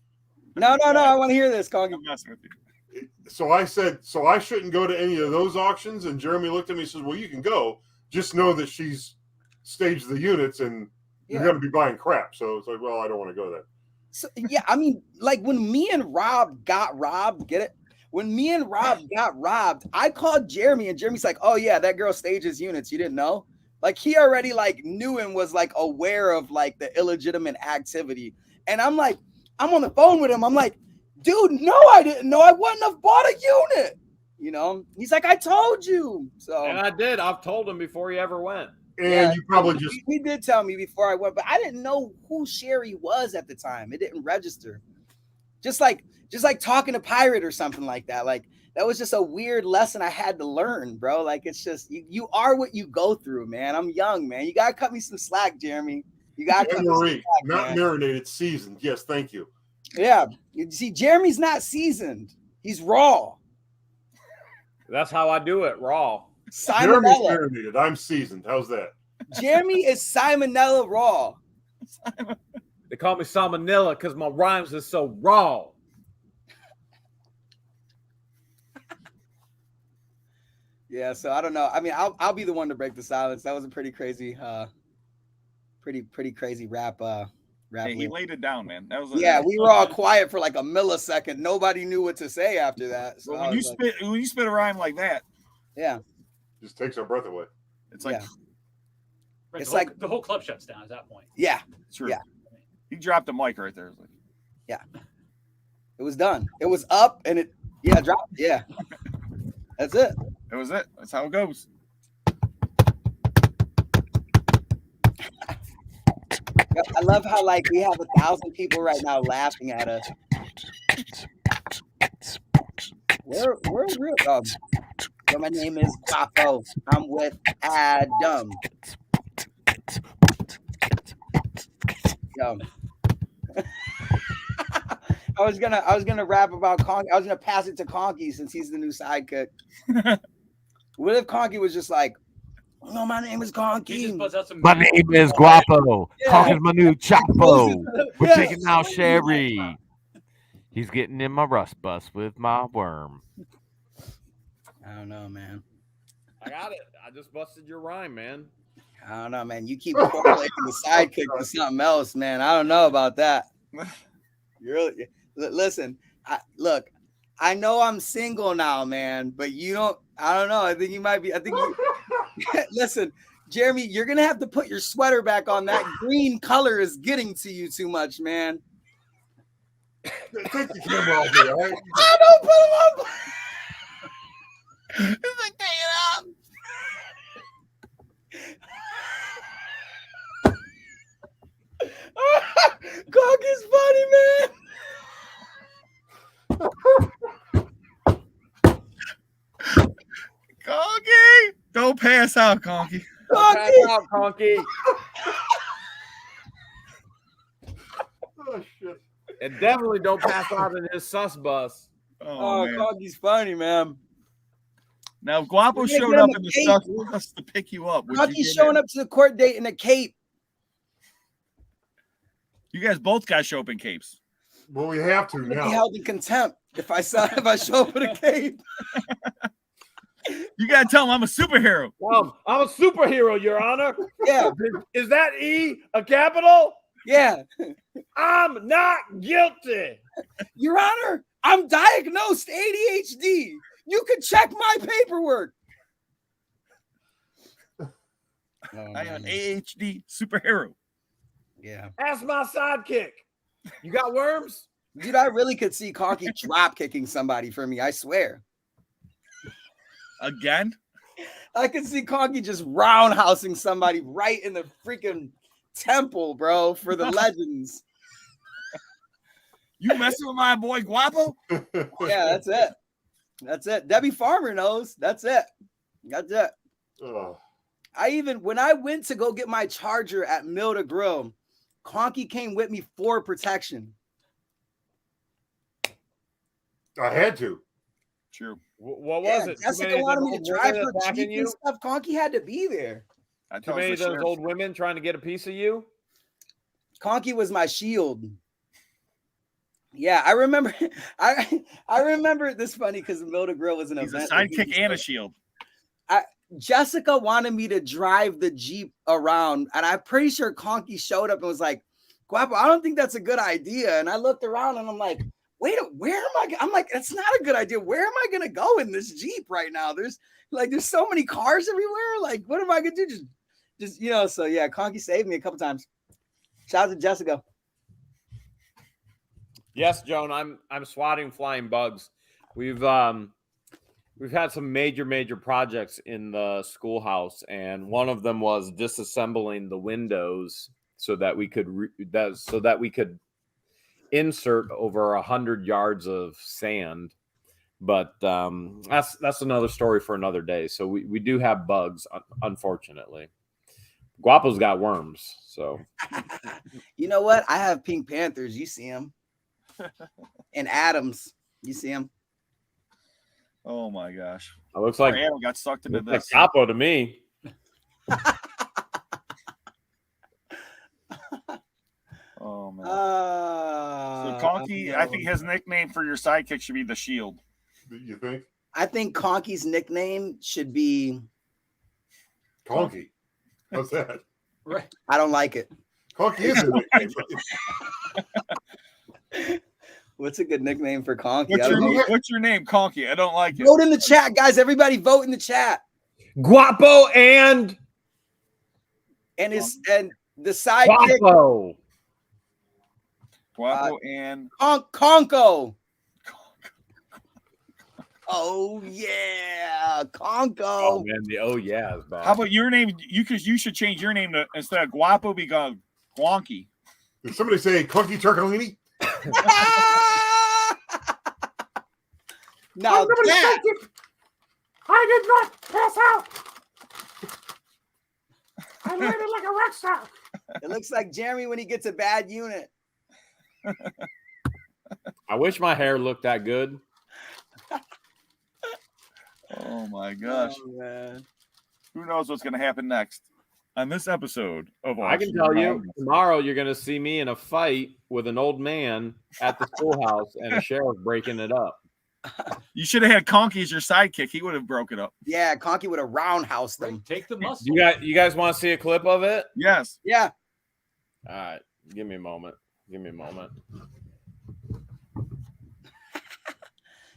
No. I want to hear this, Conky. I'm messing with you. So I said, so I shouldn't go to any of those auctions, and Jeremy looked at me and says, well, you can go. Just know that she's staged the units, and you're Yeah. going to be buying crap. So it's like, well, I don't want to go there. So, yeah, I mean, like when me and Rob got robbed, get it? When me and Rob got robbed, I called Jeremy, and Jeremy's like, "Oh yeah, that girl stages units. You didn't know?" Like he already like knew and was like aware of like the illegitimate activity. And I'm like, I'm on the phone with him. I'm like, "Dude, no, I didn't know. I wouldn't have bought a unit." You know? He's like, "I told you." So And I did. I've told him before he ever went. And yeah, you probably just he did tell me before I went, but I didn't know who Sherry was at the time. It didn't register. Just like talking to Pirate or something like that. Like that was just a weird lesson I had to learn, bro. Like it's just you are what you go through, man. I'm young, man. You gotta cut me some slack, Jeremy. You gotta cut me some Marie, slack, not man. marinated, seasoned. Yes, thank you. Yeah. You see, Jeremy's not seasoned. He's raw. That's how I do it, raw. Jeremy's Salmonella. marinated. I'm seasoned. How's that? Jeremy is salmonella raw. They call me salmonella because my rhymes are so raw. Yeah, so I don't know. I mean, I'll be the one to break the silence. That was a pretty crazy, pretty crazy rap. Rap. Hey, he lyric. laid it down, man. That was Yeah, we were all quiet for like a millisecond. Nobody knew what to say after that. So But I was like, when you spit a rhyme like that, yeah, Just takes our breath away. it's like Yeah. Right, It's the whole, like- the whole club shuts down at that point. yeah, true. Yeah. He dropped the mic right there. It's like, it was done. It was up and it, yeah, dropped. Yeah, that's it. that was it. That's how it goes. I love how like we have 1,000 people right now laughing at us. We're real. So my name is Guapo. I'm with Adam. Yo. I was gonna rap about Conky. I was gonna pass it to Conky since he's the new sidekick. What if Conky was just like, "No, my name is He Conky." just buzzed out some My music. name is Guapo. Yeah. Conky's my new Chapo. We're Yeah. taking out Sherry. He's getting in my rust bus with my worm. I don't know, man. I got it. I just busted your rhyme, man. I don't know, man. You keep correlating the sidekick to something else, man. I don't know about that. Really, listen. Look, I know I'm single now, man, but you don't. I don't know. I think you might be. I think you. Listen, Jeremy, you're gonna have to put your sweater back on. That green color is getting to you too much, man. Take the camera off me, all right? I don't put him up. It's like, take it out. Conky's funny, man. Conky, don't pass out, Conky. Pass out, Conky. Oh, shit. And definitely don't pass out in his sus bus. Oh, Man. Conky's funny, man. Now, if Guapo You're gonna showed get up him in a the cape. stuff with us to pick you up. Would you Conky's get showing it? up to the court date in a cape. You guys both got to show up in capes. Well, we have to I'm gonna now. be held in contempt if I show up with a cape. You got to tell him I'm a superhero. I'm a superhero, Your Honor. Yeah, Is that E a capital? yeah. I'm not guilty. Your Honor, I'm diagnosed ADHD. You can check my paperwork. I am an AHD superhero. Yeah. Ask my sidekick. You got worms? Dude, I really could see Conky drop kicking somebody for me. I swear. Again? I could see Conky just roundhousing somebody right in the freaking temple, bro, for the legends. You messing with my boy Guapo? Yeah, that's it. That's it. Debbie Farmer knows. That's it. That's it. Oh. When I went to go get my charger at Milda Grill, Conky came with me for protection. I had to. True. What was it? Jessica wanted me to drive her Jeep and stuff. Conky had to be there. I Too thought many it of was those the old women trying to get a piece of you? Conky was my shield. Yeah, I remember. I remember this funny because Milda Grill was an He's event. a sidekick and a shield. Jessica wanted me to drive the Jeep around, and I'm pretty sure Conky showed up and was like, Guapo, I don't think that's a good idea. And I looked around and I'm like, wait, where am I? I'm like, that's not a good idea. Where am I going to go in this Jeep right now? There's so many cars everywhere. Like, what am I going to do? Just, so yeah, Conky saved me a couple times. Shout out to Jessica. Yes, Joan, I'm swatting flying bugs. We've had some major projects in the schoolhouse, and one of them was disassembling the windows so that we could insert over 100 yards of sand. But that's another story for another day. So we do have bugs, unfortunately. Guapo's got worms. So You know what? I have Pink Panthers. You see them. And Adams. You see them. Oh my gosh. it looks like Adam got sucked into looks like this. Guapo to me. Oh man. So So Conky, I think his nickname for your sidekick should be the Shield. You think? I think Conky's nickname should be. Conky. What's that? Right. I don't like it. Conky is a nickname. What's a good nickname for Conky? What's your name, Conky? I don't like it. Vote in the chat, guys. Everybody vote in the chat. Guapo and And the sidekick, Guapo. Guapo and Conko. Oh yeah, Conko. Oh man, the yeah is bad. how about your name? You should change your name to instead of Guapo become Guanky. Did somebody say Conky Turcolini? Now that, I did not pass out. I landed like a rock star. it looks like Jeremy when he gets a bad unit. I wish my hair looked that good. Oh my gosh. Oh, man. Who knows what's going to happen next on this episode of I can tell you tomorrow you're going to see me in a fight with an old man at the schoolhouse and a sheriff breaking it up. You should have had Conky as your sidekick. He would have broke it up. Yeah, Conky would have roundhoused them. Take the muscle. You guys want to see a clip of it? Yes. Yeah. All right. Give me a moment.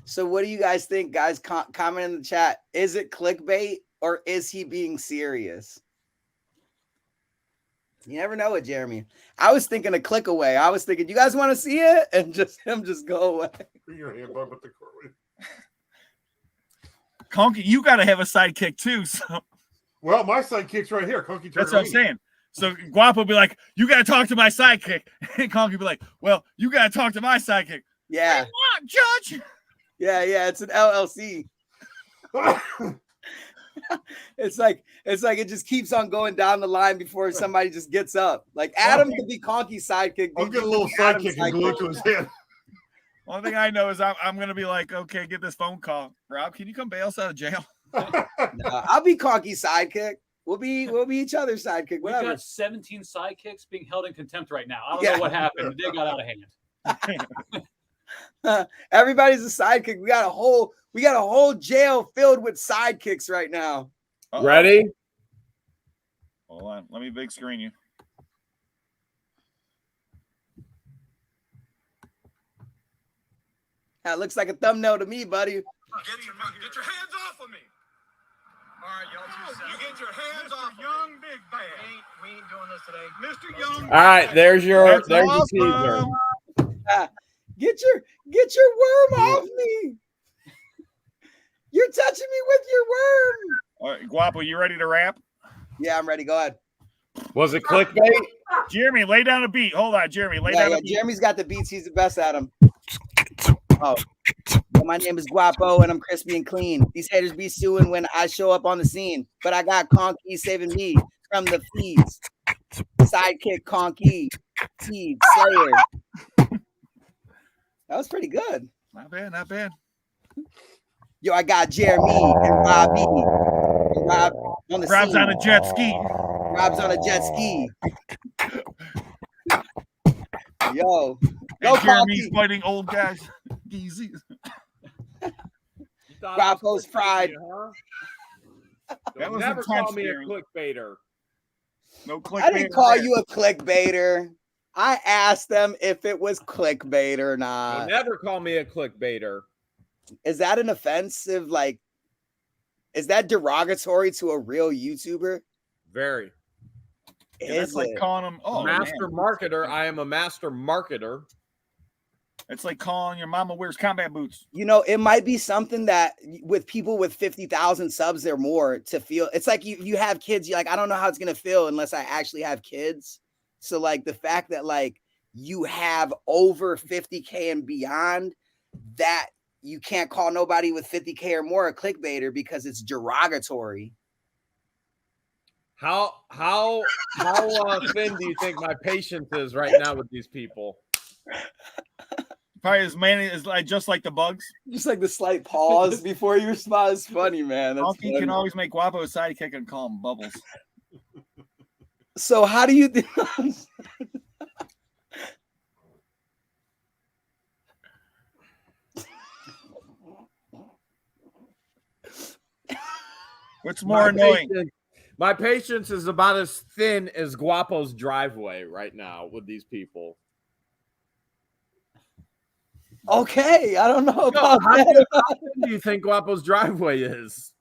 So what do you guys think, guys? Comment in the chat. Is it clickbait or is he being serious? You never know it, Jeremy. I was thinking a click away. I was thinking, you guys want to see it? And just go away. Bring your hand up at the court. Conky, you got to have a sidekick too. So. Well, my sidekick's right here. Conky. That's what I'm saying. So Guapo be like, you got to talk to my sidekick. And Conky be like, well, you got to talk to my sidekick. Yeah. What do you want, Judge? Yeah. It's an LLC. It's like it just keeps on going down the line before somebody just gets up. Like Adam could be Conky's sidekick. I'll get a little sidekick and glue it to his hand. One thing I know is I'm going to be like, okay, get this phone call. Rob, can you come bail us out of jail? No, I'll be Conky's sidekick. We'll be each other's sidekick. We've Whatever. got 17 sidekicks being held in contempt right now. I don't know what happened. They got out of hand. Everybody's a sidekick. We got a whole jail filled with sidekicks right now. Ready? Hold on. Let me big screen you. That looks like a thumbnail to me, buddy. Get your hands off of me. All right, y'all. You get your hands off of Young Big Bad. We ain't doing this today. Mr. Young. All right, there's your That's teaser. Get your worm off me. You're touching me with your worm. All right, Guapo, you ready to rap? Yeah, I'm ready. Go ahead. Was it clickbait? Jeremy, lay down a beat. Hold on, Jeremy. Lay down a beat. Jeremy's got the beats. He's the best at them. Oh, well, my name is Guapo, and I'm crispy and clean. These haters be suing when I show up on the scene, but I got Conky saving me from the feeds. Sidekick Conky, Seed Slayer. That was pretty good. Not bad, not bad. Yo, I got Jeremy and Robbie. Rob on the Rob's scene. on a jet ski. Rob's on a jet ski. Yo, go And Jeremy's Conky. fighting old guys. Easy. Guapo's fried. That was Never intense, call me a Jeremy. clickbaiter. No clickbait. I didn't call you a clickbaiter. I asked them if it was clickbait or not. Never call me a clickbaiter. Is that an offensive? Like, is that derogatory to a real YouTuber? Very. It's like calling them. Oh, master man. marketer. I am a master marketer. It's like calling your mama wears combat boots. You know, it might be something that with people with 50,000 subs or more to feel. It's like you have kids. You're like, I don't know how it's gonna feel unless I actually have kids. So like the fact that like you have over 50K and beyond, that you can't call nobody with 50K or more a clickbaiter because it's derogatory. How thin do you think my patience is right now with these people? Probably as many as like just like the bugs. Just like the slight pause before you respond is funny, man. That's Conky funny. can always make Guapo a sidekick and call him Bubbles. So how do you think? What's more annoying? My patience is about as thin as Guapo's driveway right now with these people. Okay, I don't know about How that. thin do you think Guapo's driveway is?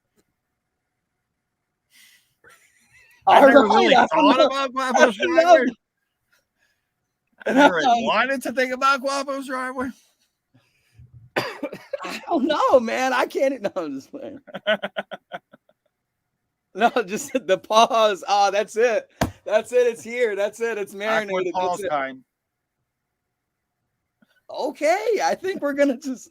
I never really I don't thought know. about Guapo's I don't know. driveway. I never wanted to think about Guapo's driveway. I don't know, man. I can't. No, I'm just playing. No, just the pause. Oh, that's it. That's it. It's here. That's it. It's Awkward marinated. pause That's it. time. Okay, I think we're gonna just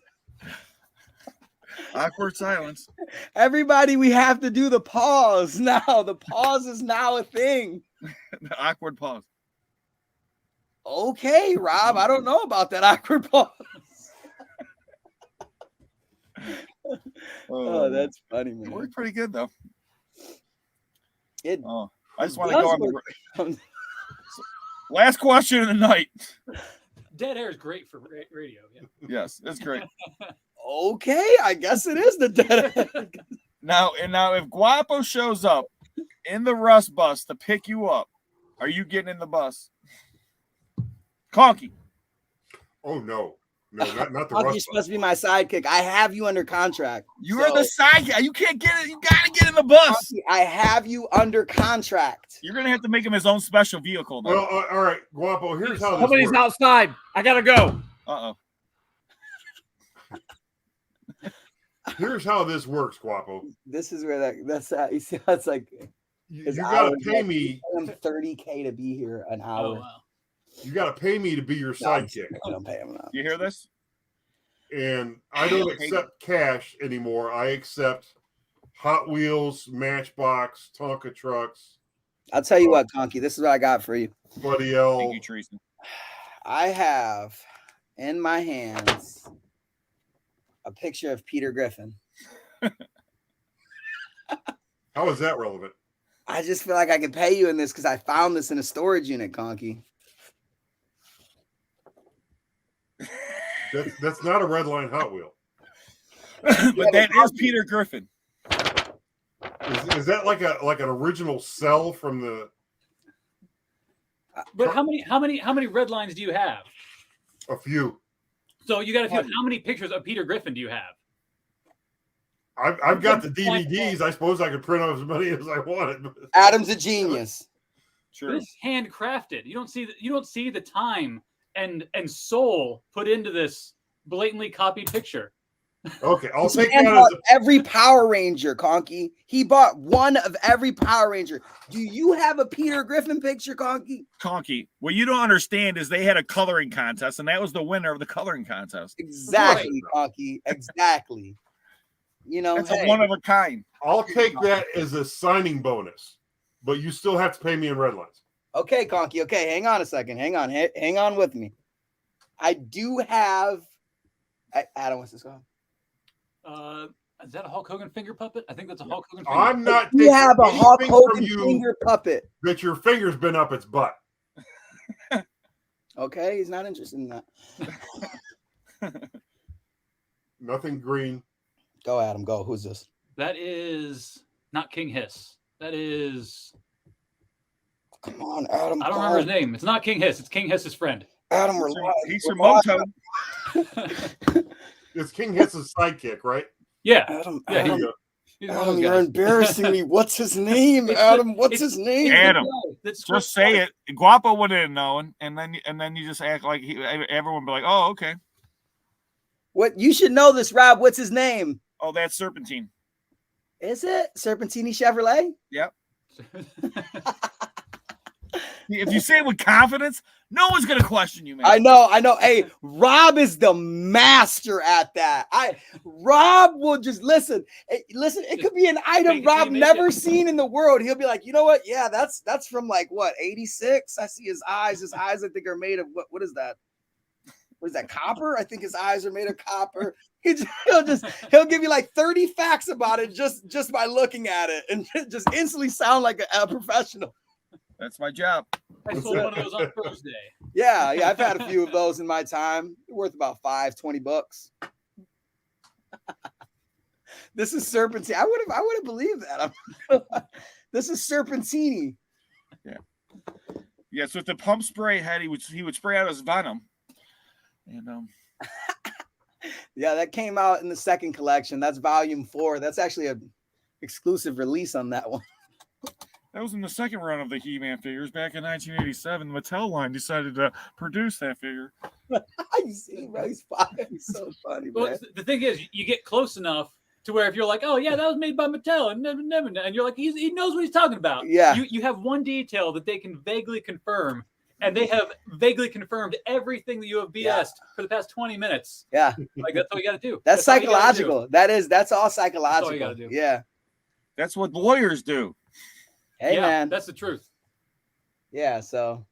Awkward silence. everybody. We have to do the pause now. The pause is now a thing. The awkward pause. Okay, Rob. I don't know about that awkward pause. Oh, that's funny, It man. worked pretty good though. It Oh, I just want to does go on work. the last question of the night. Dead air is great for radio. Yeah. Yes, it's great. Okay, I guess it is the dead. Now if Guapo shows up in the Rust bus to pick you up, are you getting in the bus? Conky. Oh no, not the You're Rust. supposed to be my sidekick. I have you under contract. You are the sidekick. You can't get it. You gotta get in the bus. I have you under contract. You're gonna have to make him his own special vehicle. Then. Well, all right, Guapo. Here's how this Somebody's works. outside. I gotta go. Here's how this works, Guapo. This is where that's you see how it's like You gotta pay me $30K to be here an hour. Oh, wow. You gotta pay me to be your sidekick. I don't pay him enough. You hear this? And I don't accept cash anymore. I accept Hot Wheels, Matchbox, Tonka trucks. I'll tell you what, Conky, this is what I got for you. Buddy L. Thank you, Teresa. I have in my hands a picture of Peter Griffin. How is that relevant? I just feel like I can pay you in this because I found this in a storage unit, Conky. That's not a red line Hot Wheel. But that is Peter Griffin. Is that like an original cell from the? But how many red lines do you have? A few. So you got a few. How many pictures of Peter Griffin do you have? I've got the DVDs. I suppose I could print out as many as I wanted. Adam's a genius. Sure. This is handcrafted. You don't see the time and soul put into this blatantly copied picture. Okay, I'll This take man that bought as every Power Ranger, Conky. He bought one of every Power Ranger. Do you have a Peter Griffin picture, Conky? Conky, what you don't understand is they had a coloring contest, and that was the winner of the coloring contest. Exactly, Conky. Exactly. You know, It's a one of a kind. I'll take that as a signing bonus, but you still have to pay me in red lines. Okay, Conky. Okay, hang on a second. Hang on with me. I do have. Adam, what's this called? Is that a Hulk Hogan finger puppet? I think that's a Hulk Hogan. I'm not. You have a taking Hulk anything Hogan from you finger puppet. that your finger's been up its butt. Okay, he's not interested in that. Nothing green. Go, Adam. Go. Who's this? That is not King Hiss. That is. Come on, Adam. I don't remember his name. It's not King Hiss. It's King Hiss's friend. Adam, we're He's your moto. It's King Hiss's sidekick, right? Yeah. Adam, Yeah, Adam, he's one of Adam, those you're guys. embarrassing me. What's his name, Adam? What's his name? Adam, That's just say it. Guapo wouldn't have known, and then you just act like everyone would be like, "Oh, okay." What you should know this, Rob. What's his name? Oh, that's Serpentine. Is it Serpentini Chevrolet? Yep. If you say it with confidence, no one's gonna question you, man. I know. Hey, Rob is the master at that. Rob will just listen. Listen, it could be an item Rob never seen in the world. He'll be like, you know what? Yeah, that's from like what, 86? I see his eyes. His eyes, I think, are made of what is that? What is that, copper? I think his eyes are made of copper. He'll give you like 30 facts about it just by looking at it and just instantly sound like a professional. That's my job. I sold one of those on Thursday. Yeah, I've had a few of those in my time. They're worth about $20. This is Serpentine. I would have believed that. This is Serpentini. Yeah. Yeah. So if the pump spray he would spray out his venom. And yeah, that came out in the second collection. That's volume 4. That's actually a exclusive release on that one. That was in the second run of the He-Man figures back in 1987. The Mattel line decided to produce that figure. You see, bro, he's fine. He's so funny, Well, man. the thing is, you get close enough to where if you're like, oh yeah, that was made by Mattel, and you're like, he knows what he's talking about. Yeah. You have one detail that they can vaguely confirm, and they have vaguely confirmed everything that you have BS'd for the past 20 minutes. Yeah. Like that's what you got to do. That's all you gotta psychological. That's all psychological. That's all you gotta do. Yeah. That's what lawyers do. Hey, yeah, man. that's the truth. Yeah, so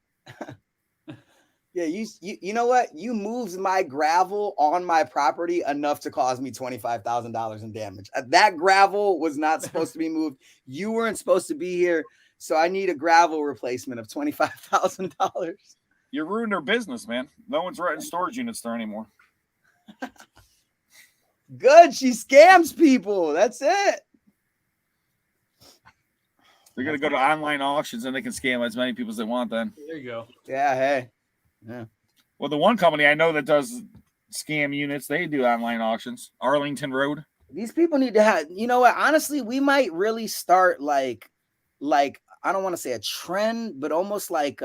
yeah, you know what? You moved my gravel on my property enough to cause me $25,000 in damage. That gravel was not supposed to be moved. You weren't supposed to be here, so I need a gravel replacement of $25,000. You ruined their business, man. No one's renting storage units there anymore. Good. She scams people. That's it. They're gonna go to online auctions and they can scam as many people as they want. Then There you go. Yeah. Hey. Yeah. well, the one company I know that does scam units, they do online auctions. Arlington Road. These people need to have, you know what? Honestly, we might really start like I don't want to say a trend, but almost like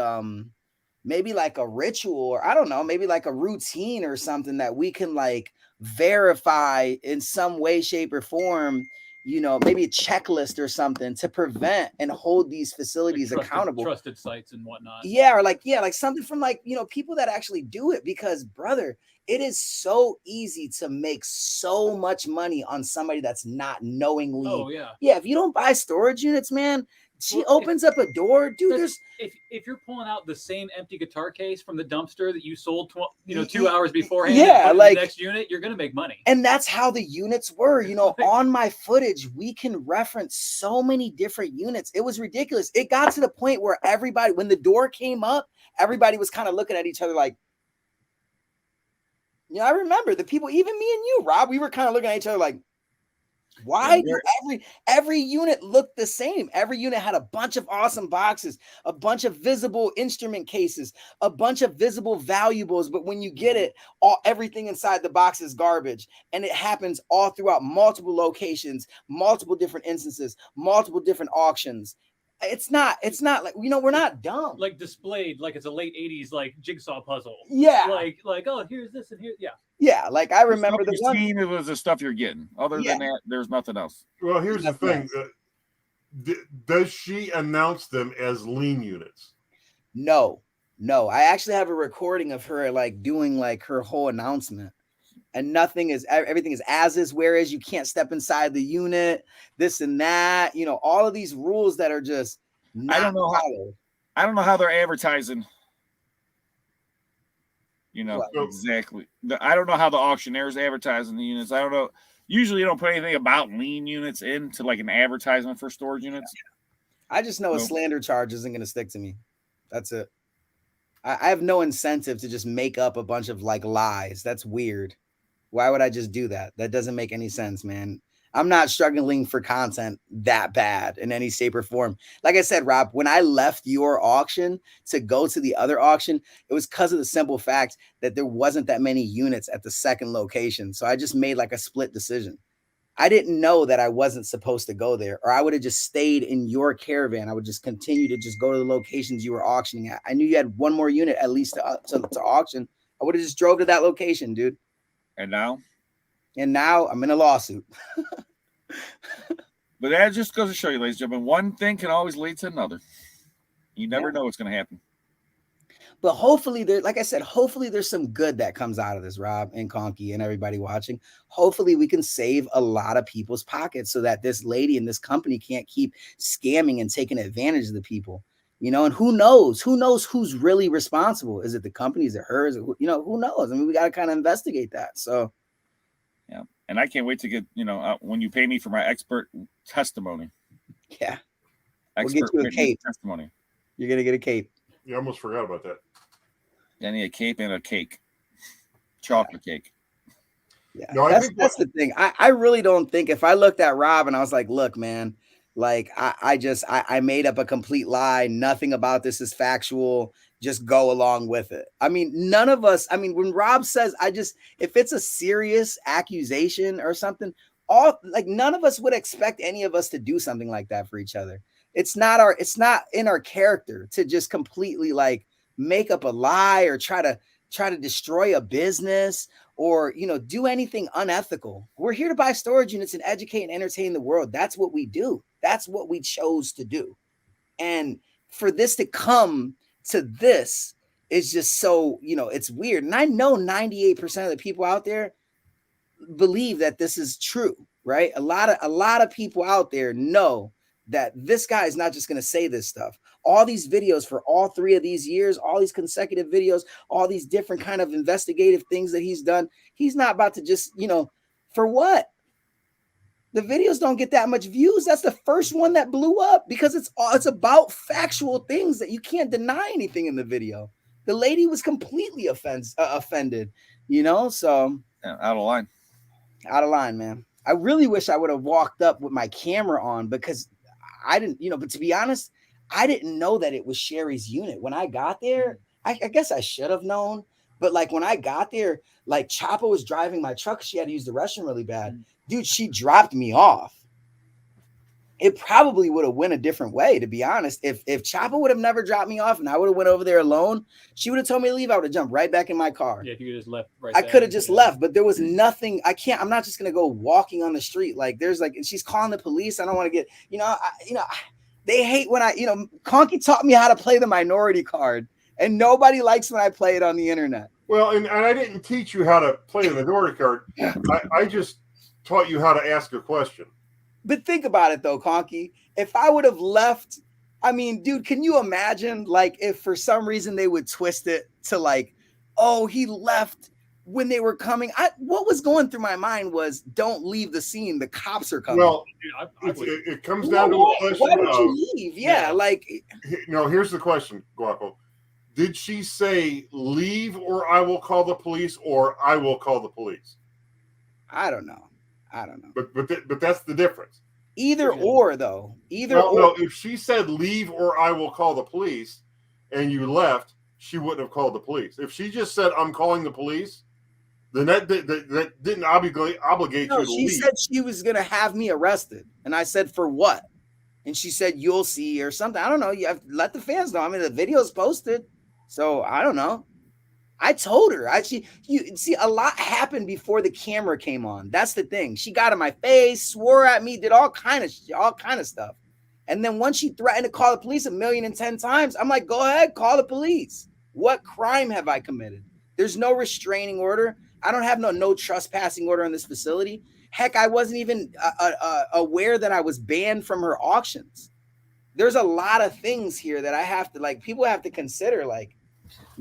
maybe like a ritual, or I don't know, maybe like a routine or something that we can like verify in some way, shape, or form. You know, maybe a checklist or something to prevent and hold these facilities accountable. Trusted sites and whatnot. Yeah, or like something from like, you know, people that actually do it, because brother, it is so easy to make so much money on somebody that's not knowingly. Oh yeah. Yeah, if you don't buy storage units, man, she opens up a door, dude. There's if you're pulling out the same empty guitar case from the dumpster that you sold 2 hours beforehand, yeah, and like the next unit, you're gonna make money. And that's how the units were. You know, on my footage, we can reference so many different units. It was ridiculous. It got to the point where everybody, when the door came up, everybody was kind of looking at each other like, you know, I remember the people, even me and you, Rob, we were kind of looking at each other like, why do every unit looked the same? Every unit had a bunch of awesome boxes, a bunch of visible instrument cases, a bunch of visible valuables. But when you get it, everything inside the box is garbage. And it happens all throughout multiple locations, multiple different instances, multiple different auctions. It's not like, you know, we're not dumb. Like displayed like it's a late 80s like jigsaw puzzle. Yeah. Like oh, here's this and here. Yeah. Yeah, like I remember the one scene, it was the stuff you're getting. Other than that, there's nothing else. Well, here's the thing. Does she announce them as lean units? No. I actually have a recording of her like doing like her whole announcement. And everything is as is, whereas you can't step inside the unit, this and that, you know, all of these rules that are just I don't know how they're advertising. You know, exactly. I don't know how the auctioneers advertising the units. I don't know. Usually you don't put anything about lean units into like an advertisement for storage units. I just know a slander charge isn't going to stick to me. That's it. I have no incentive to just make up a bunch of like lies. That's weird. Why would I just do that? That doesn't make any sense, man. I'm not struggling for content that bad in any shape or form. Like I said, Rob, when I left your auction to go to the other auction, it was because of the simple fact that there wasn't that many units at the second location. So I just made like a split decision. I didn't know that I wasn't supposed to go there, or I would have just stayed in your caravan. I would just continue to just go to the locations you were auctioning at. I knew you had one more unit at least to auction. I would have just drove to that location, dude. And now I'm in a lawsuit. But that just goes to show you, ladies and gentlemen, one thing can always lead to another. You never know what's going to happen. But hopefully hopefully there's some good that comes out of this, Rob and Conky and everybody watching. Hopefully we can save a lot of people's pockets so that this lady and this company can't keep scamming and taking advantage of the people. You know, and who knows who's really responsible? Is it the company? Is it her? Is it, you know, who knows? I mean, we got to kind of investigate that. So, yeah. And I can't wait to get, you know, when you pay me for my expert testimony. Yeah. We'll get you a cape. Testimony. You're going to get a cape. You almost forgot about that. I need a cape and a cake. Chocolate cake. Yeah. No, that's the thing. I really don't think, if I looked at Rob and I was like, look, man, like I made up a complete lie. Nothing about this is factual. Just go along with it. I mean, none of us, when Rob says, if it's a serious accusation or something, none of us would expect any of us to do something like that for each other. It's not in our character to just completely like make up a lie or try to destroy a business or, you know, do anything unethical. We're here to buy storage units and educate and entertain the world. That's what we do. That's what we chose to do. And for this to come to this is just so, you know, it's weird. And I know 98% of the people out there believe that this is true, right? A lot of people out there know that this guy is not just going to say this stuff. All these videos for all 3 of these years, all these consecutive videos, all these different kind of investigative things that he's done. He's not about to just, you know, for what? The videos don't get that much views. That's the first one that blew up because it's about factual things that you can't deny anything in the video. The lady was completely offended, you know, so out of line. Out of line, man. I really wish I would have walked up with my camera on because I didn't, but to be honest, I didn't know that it was Sherry's unit. When I got there, I guess I should have known. But like when I got there, like Chapo was driving my truck. She had to use the restroom really bad. Dude, she dropped me off. It probably would have went a different way, to be honest. If Chapo would have never dropped me off and I would have went over there alone, she would have told me to leave. I would have jumped right back in my car. Yeah, if you could just left right I there. could have just left, but there was nothing. I'm not just gonna go walking on the street. Like there's like, and she's calling the police. I don't want to get, they hate when Conky taught me how to play the minority card, and nobody likes when I play it on the internet. Well, and I didn't teach you how to play the minority card. I just taught you how to ask a question. But think about it though, Conky. If I would have left, I mean, dude, can you imagine like if for some reason they would twist it to like, oh, he left when they were coming? What was going through my mind was don't leave the scene. The cops are coming. Well, it comes down to a question. Why would you leave? Yeah, like. No, here's the question, Guapo. Did she say leave or I will call the police or I will call the police? I don't know. But that's the difference. Either or, though. No, if she said leave or I will call the police and you left, she wouldn't have called the police. If she just said I'm calling the police, then that didn't obligate you to leave. She said she was going to have me arrested. And I said, for what? And she said, you'll see or something. I don't know. You have to let the fans know. I mean, the video's posted. So I don't know. I told her. You see, a lot happened before the camera came on. That's the thing. She got in my face, swore at me, did all kind of stuff. And then once she threatened to call the police 1,010,000 times, I'm like, go ahead, call the police. What crime have I committed? There's no restraining order. I don't have no trespassing order in this facility. Heck, I wasn't even aware that I was banned from her auctions. There's a lot of things here that I have to people have to consider,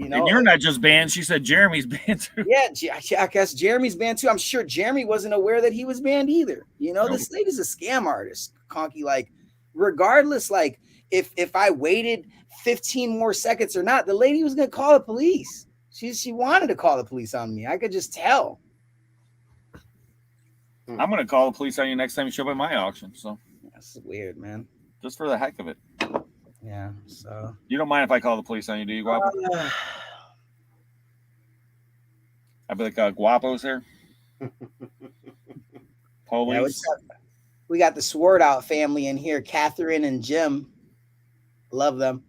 and you're not just banned. She said Jeremy's banned too. Yeah, I guess Jeremy's banned too. I'm sure Jeremy wasn't aware that he was banned either. This lady's a scam artist, Conky. Regardless, if I waited 15 more seconds or not, the lady was gonna call the police. She wanted to call the police on me. I could just tell. I'm gonna call the police on you next time you show up at my auction. So that's weird, man. Just for the heck of it. Yeah. So you don't mind if I call the police on you, do you, Guapo? I'd be like, Guapo's here. Police. Yeah, we got the Sword Out family in here, Catherine and Jim. Love them.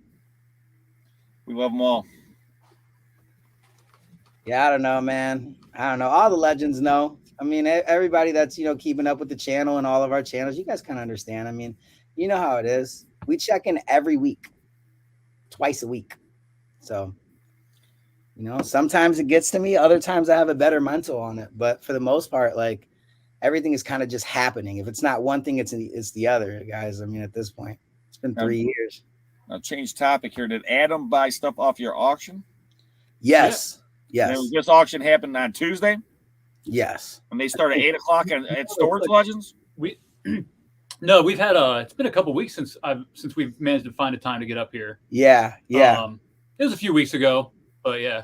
We love them all. Yeah, I don't know, man. I don't know. All the legends know. I mean, everybody that's, keeping up with the channel and all of our channels, you guys kind of understand. I mean, you know how it is. We check in every week, twice a week. So, sometimes it gets to me. Other times I have a better mental on it. But for the most part, everything is kind of just happening. If it's not one thing, it's the other, guys. I mean, at this point, it's been 3 years. Now, change topic here. Did Adam buy stuff off your auction? Yes. Yes. And this auction happened on Tuesday? Yes. And they start at 8 o'clock at Storage Legends? No, we've had it's been a couple weeks since we've managed to find a time to get up here. Yeah. It was a few weeks ago, but yeah.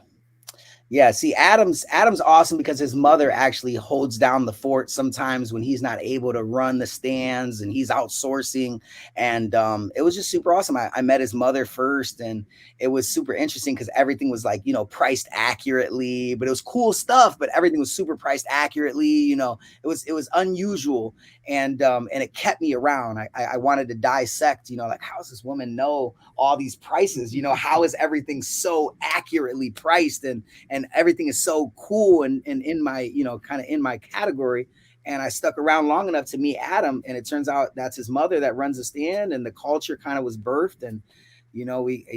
Yeah, see, Adam's awesome because his mother actually holds down the fort sometimes when he's not able to run the stands and he's outsourcing. And it was just super awesome. I met his mother first, and it was super interesting because everything was priced accurately, but it was cool stuff, but everything was super priced accurately. It was unusual. And it kept me around. I wanted to dissect, how does this woman know all these prices? How is everything so accurately priced and everything is so cool and in my, kind of in my category. And I stuck around long enough to meet Adam, and it turns out that's his mother that runs the stand, and the culture kind of was birthed. And,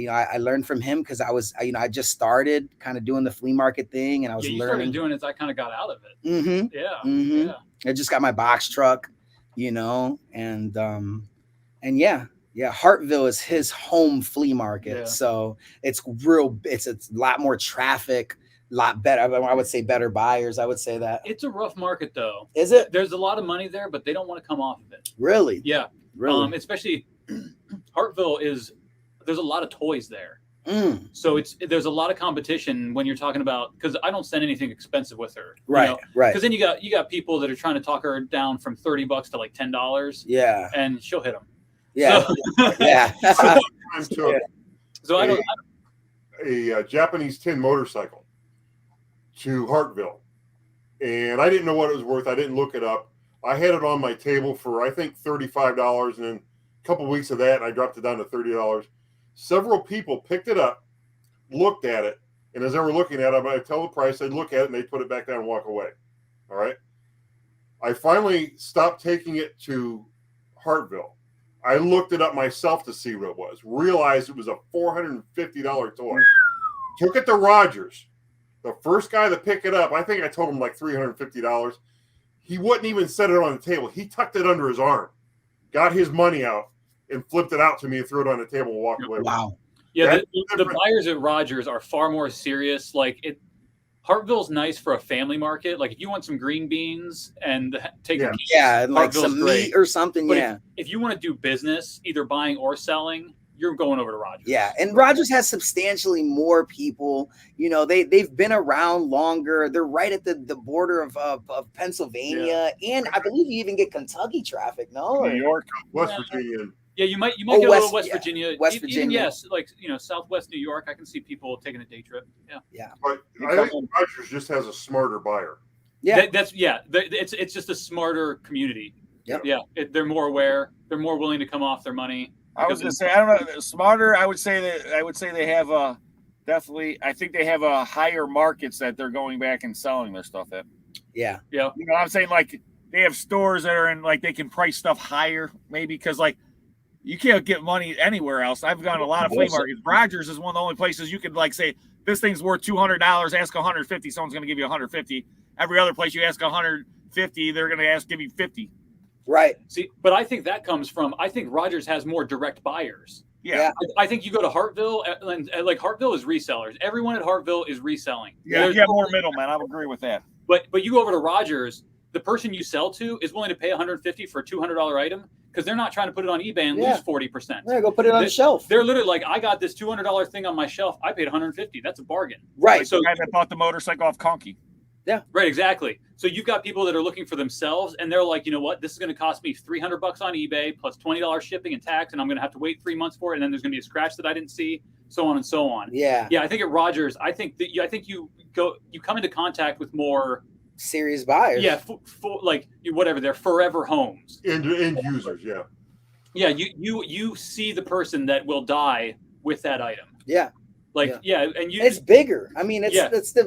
I learned from him because I just started kind of doing the flea market thing, and I was learning. Started doing it as I kind of got out of it. Mm-hmm. Yeah. Mm-hmm. Yeah. I just got my box truck, and yeah, Hartville is his home flea market. Yeah. So it's a lot more traffic, a lot better. I would say better buyers. I would say that. It's a rough market though. Is it? There's a lot of money there, but they don't want to come off of it. Really? Yeah. Really? Especially Hartville there's a lot of toys there. So there's a lot of competition when you're talking about, because I don't send anything expensive with her. Right. Because then you got people that are trying to talk her down from $30 to like $10. Yeah. And she'll hit them. Yeah. So, yeah. I took so I don't. a Japanese tin motorcycle to Hartville, and I didn't know what it was worth. I didn't look it up. I had it on my table for I think $35, and then a couple of weeks of that, and I dropped it down to $30. Several people picked it up, looked at it, and as they were looking at it, I'd tell the price, they'd look at it, and they'd put it back down and walk away. All right. I finally stopped taking it to Hartville. I looked it up myself to see what it was, realized it was a $450 toy. Took it to Rogers. The first guy to pick it up, I think I told him like $350. He wouldn't even set it on the table. He tucked it under his arm, got his money out, and flipped it out to me and threw it on the table and walked away. Wow. Yeah, the buyers at Rogers are far more serious. Like Hartville's nice for a family market. Like if you want some green beans and take a piece, and like Hartville's some great. meat or something. But if you want to do business, either buying or selling, you're going over to Rogers. Yeah, and Rogers has substantially more people. You know, they've been around longer. They're right at the border of Pennsylvania, and I believe you even get Kentucky traffic. No, New York, West Virginia. Yeah, you might get a little West Virginia. West Virginia. Even, yes, like Southwest New York. I can see people taking a day trip. Yeah. But I think Rogers just has a smarter buyer. Yeah, it's just a smarter community. Yep. Yeah, they're more aware. They're more willing to come off their money. I was gonna say, I don't know, smarter. I would say they have definitely. I think they have higher markets that they're going back and selling their stuff at. Yeah. You know what I'm saying? Like they have stores that are in, like they can price stuff higher, maybe because like you can't get money anywhere else. I've gone to a lot of flea markets. Rogers is one of the only places you could like say this thing's worth $200. Ask $150. Someone's going to give you $150. Every other place you ask $150, they're going to give you $50. Right. See, but I think that comes from, I think Rogers has more direct buyers. Yeah. I think you go to Hartville, and like Hartville is resellers. Everyone at Hartville is reselling. Yeah, you get more middlemen. I would agree with that. But you go over to Rogers, the person you sell to is willing to pay $150 for a $200 item because they're not trying to put it on eBay and lose 40%. Yeah, go put it on the shelf. They're literally like, I got this $200 thing on my shelf. I paid $150. That's a bargain. Right. Like so the guy that bought the motorcycle off Conky. Yeah. Right, exactly. So you've got people that are looking for themselves, and they're like, you know what? This is going to cost me $300 on eBay plus $20 shipping and tax, and I'm going to have to wait 3 months for it, and then there's going to be a scratch that I didn't see, so on and so on. Yeah. Yeah, I think at Rogers, I think you come into contact with more serious buyers. Yeah, like whatever, they're forever homes. End users, yeah. Yeah, you see the person that will die with that item. Yeah. Like and it's bigger. I mean,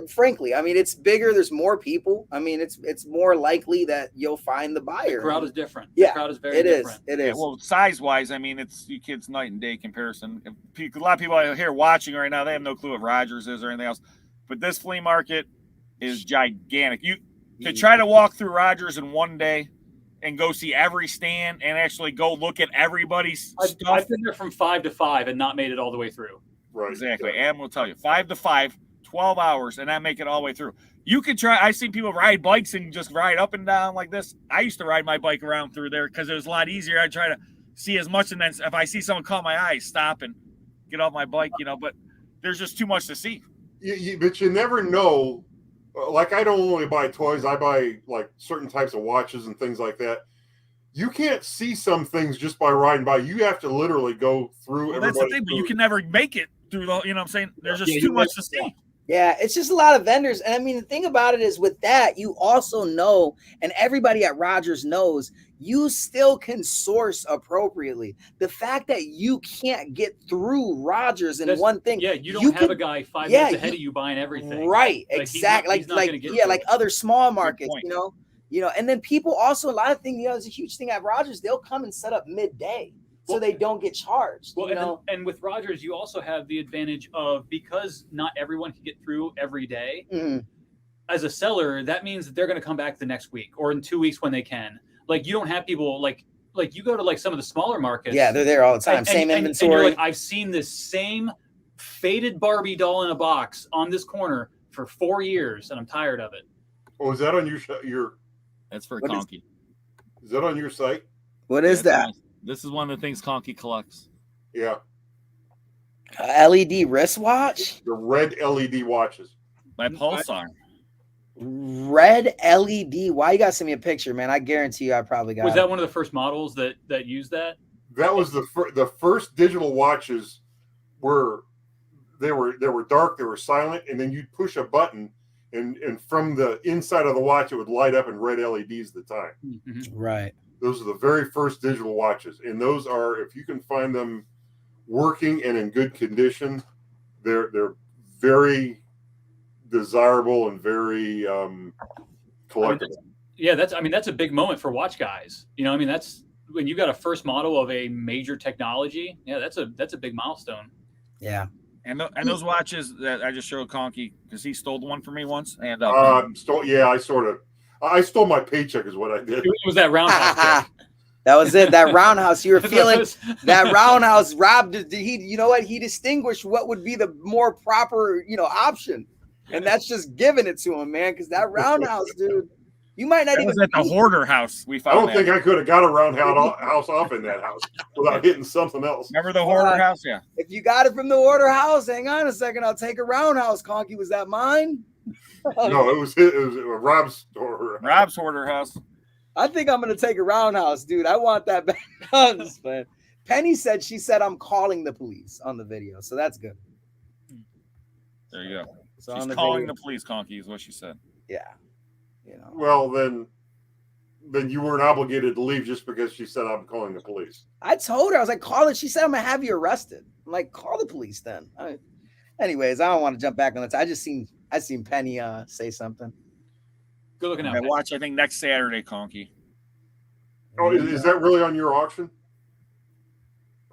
frankly, I mean, it's bigger. There's more people. I mean, it's more likely that you'll find the buyer. The crowd is different. Yeah, the crowd is very different. It is. Yeah, well, size wise, I mean, it's you kids night and day comparison. A lot of people out here watching right now, they have no clue what Rogers is or anything else. But this flea market is gigantic. You to try to walk through Rogers in one day and go see every stand and actually go look at everybody's stuff. I've been there from 5 to 5 and not made it all the way through. Right. Exactly. And we'll tell you, 5 to 5, 12 hours, and not make it all the way through. You could try. I see people ride bikes and just ride up and down like this. I used to ride my bike around through there because it was a lot easier. I try to see as much, and then if I see someone caught my eye, stop and get off my bike, but there's just too much to see. But you never know. Like, I don't only buy toys. I buy, like, certain types of watches and things like that. You can't see some things just by riding by. You have to literally go through. Well, that's the thing, but you can never make it through the, you know what I'm saying? There's just too much to see. Yeah, it's just a lot of vendors. And I mean, the thing about it is with that, you also know, and everybody at Rogers knows, you still can source appropriately. The fact that you can't get through Rogers in one thing. Yeah, you don't have a guy 5 minutes ahead of you buying everything. Right, exactly. Like other small markets, and then people also, a lot of things, it's a huge thing at Rogers, they'll come and set up midday. So they don't get charged. Well, and with Rogers, you also have the advantage of, because not everyone can get through every day. Mm-hmm. As a seller, that means that they're going to come back the next week or in 2 weeks when they can. Like, you don't have people like you go to like some of the smaller markets. Yeah, they're there all the time. Same inventory. And you're like, I've seen this same faded Barbie doll in a box on this corner for 4 years, and I'm tired of it. Oh, is that on your? That's for Conky. Is that on your site? What is that? This is one of the things Conky collects. Yeah. LED wristwatch. The red LED watches. My Pulsar. Red LED. Why you gotta send me a picture, man? I guarantee you, I probably got. Was that one of the first models that used that? That was the first digital watches. They were dark, they were silent, and then you'd push a button, and from the inside of the watch it would light up in red LEDs at the time. Mm-hmm. Right. Those are the very first digital watches, and those are, if you can find them working and in good condition, they're very desirable and very collectible. That's a big moment for watch guys. That's when you got a first model of a major technology. Yeah, that's a big milestone. Yeah. And those watches that I just showed Conky, because he stole one from me once. And I stole my paycheck is what I did. It was that roundhouse. That was it. That roundhouse. You were feeling that roundhouse. Rob, he, you know what? He distinguished what would be the more proper, option. And that's just giving it to him, man. Because that roundhouse, dude, you might not even. Was at the hoarder house. We found. I don't think I could have got a roundhouse off in that house without hitting something else. Remember the hoarder house? Yeah. If you got it from the hoarder house, hang on a second. I'll take a roundhouse. Conky, was that mine? No, it was Rob's hoarder. Rob's hoarder house. I think I'm gonna take a roundhouse, dude. I want that back. Man. Penny said I'm calling the police on the video, so that's good. There you go. So she's calling the police, Conky, is what she said. Yeah. Well, then you weren't obligated to leave just because she said I'm calling the police. I told her, I was like, call it. She said, I'm gonna have you arrested. I'm like, call the police then. Anyways, I don't want to jump back on the I seen Penny say something. Good looking out. I watch, I think, next Saturday, Conky. Oh, is that really on your auction?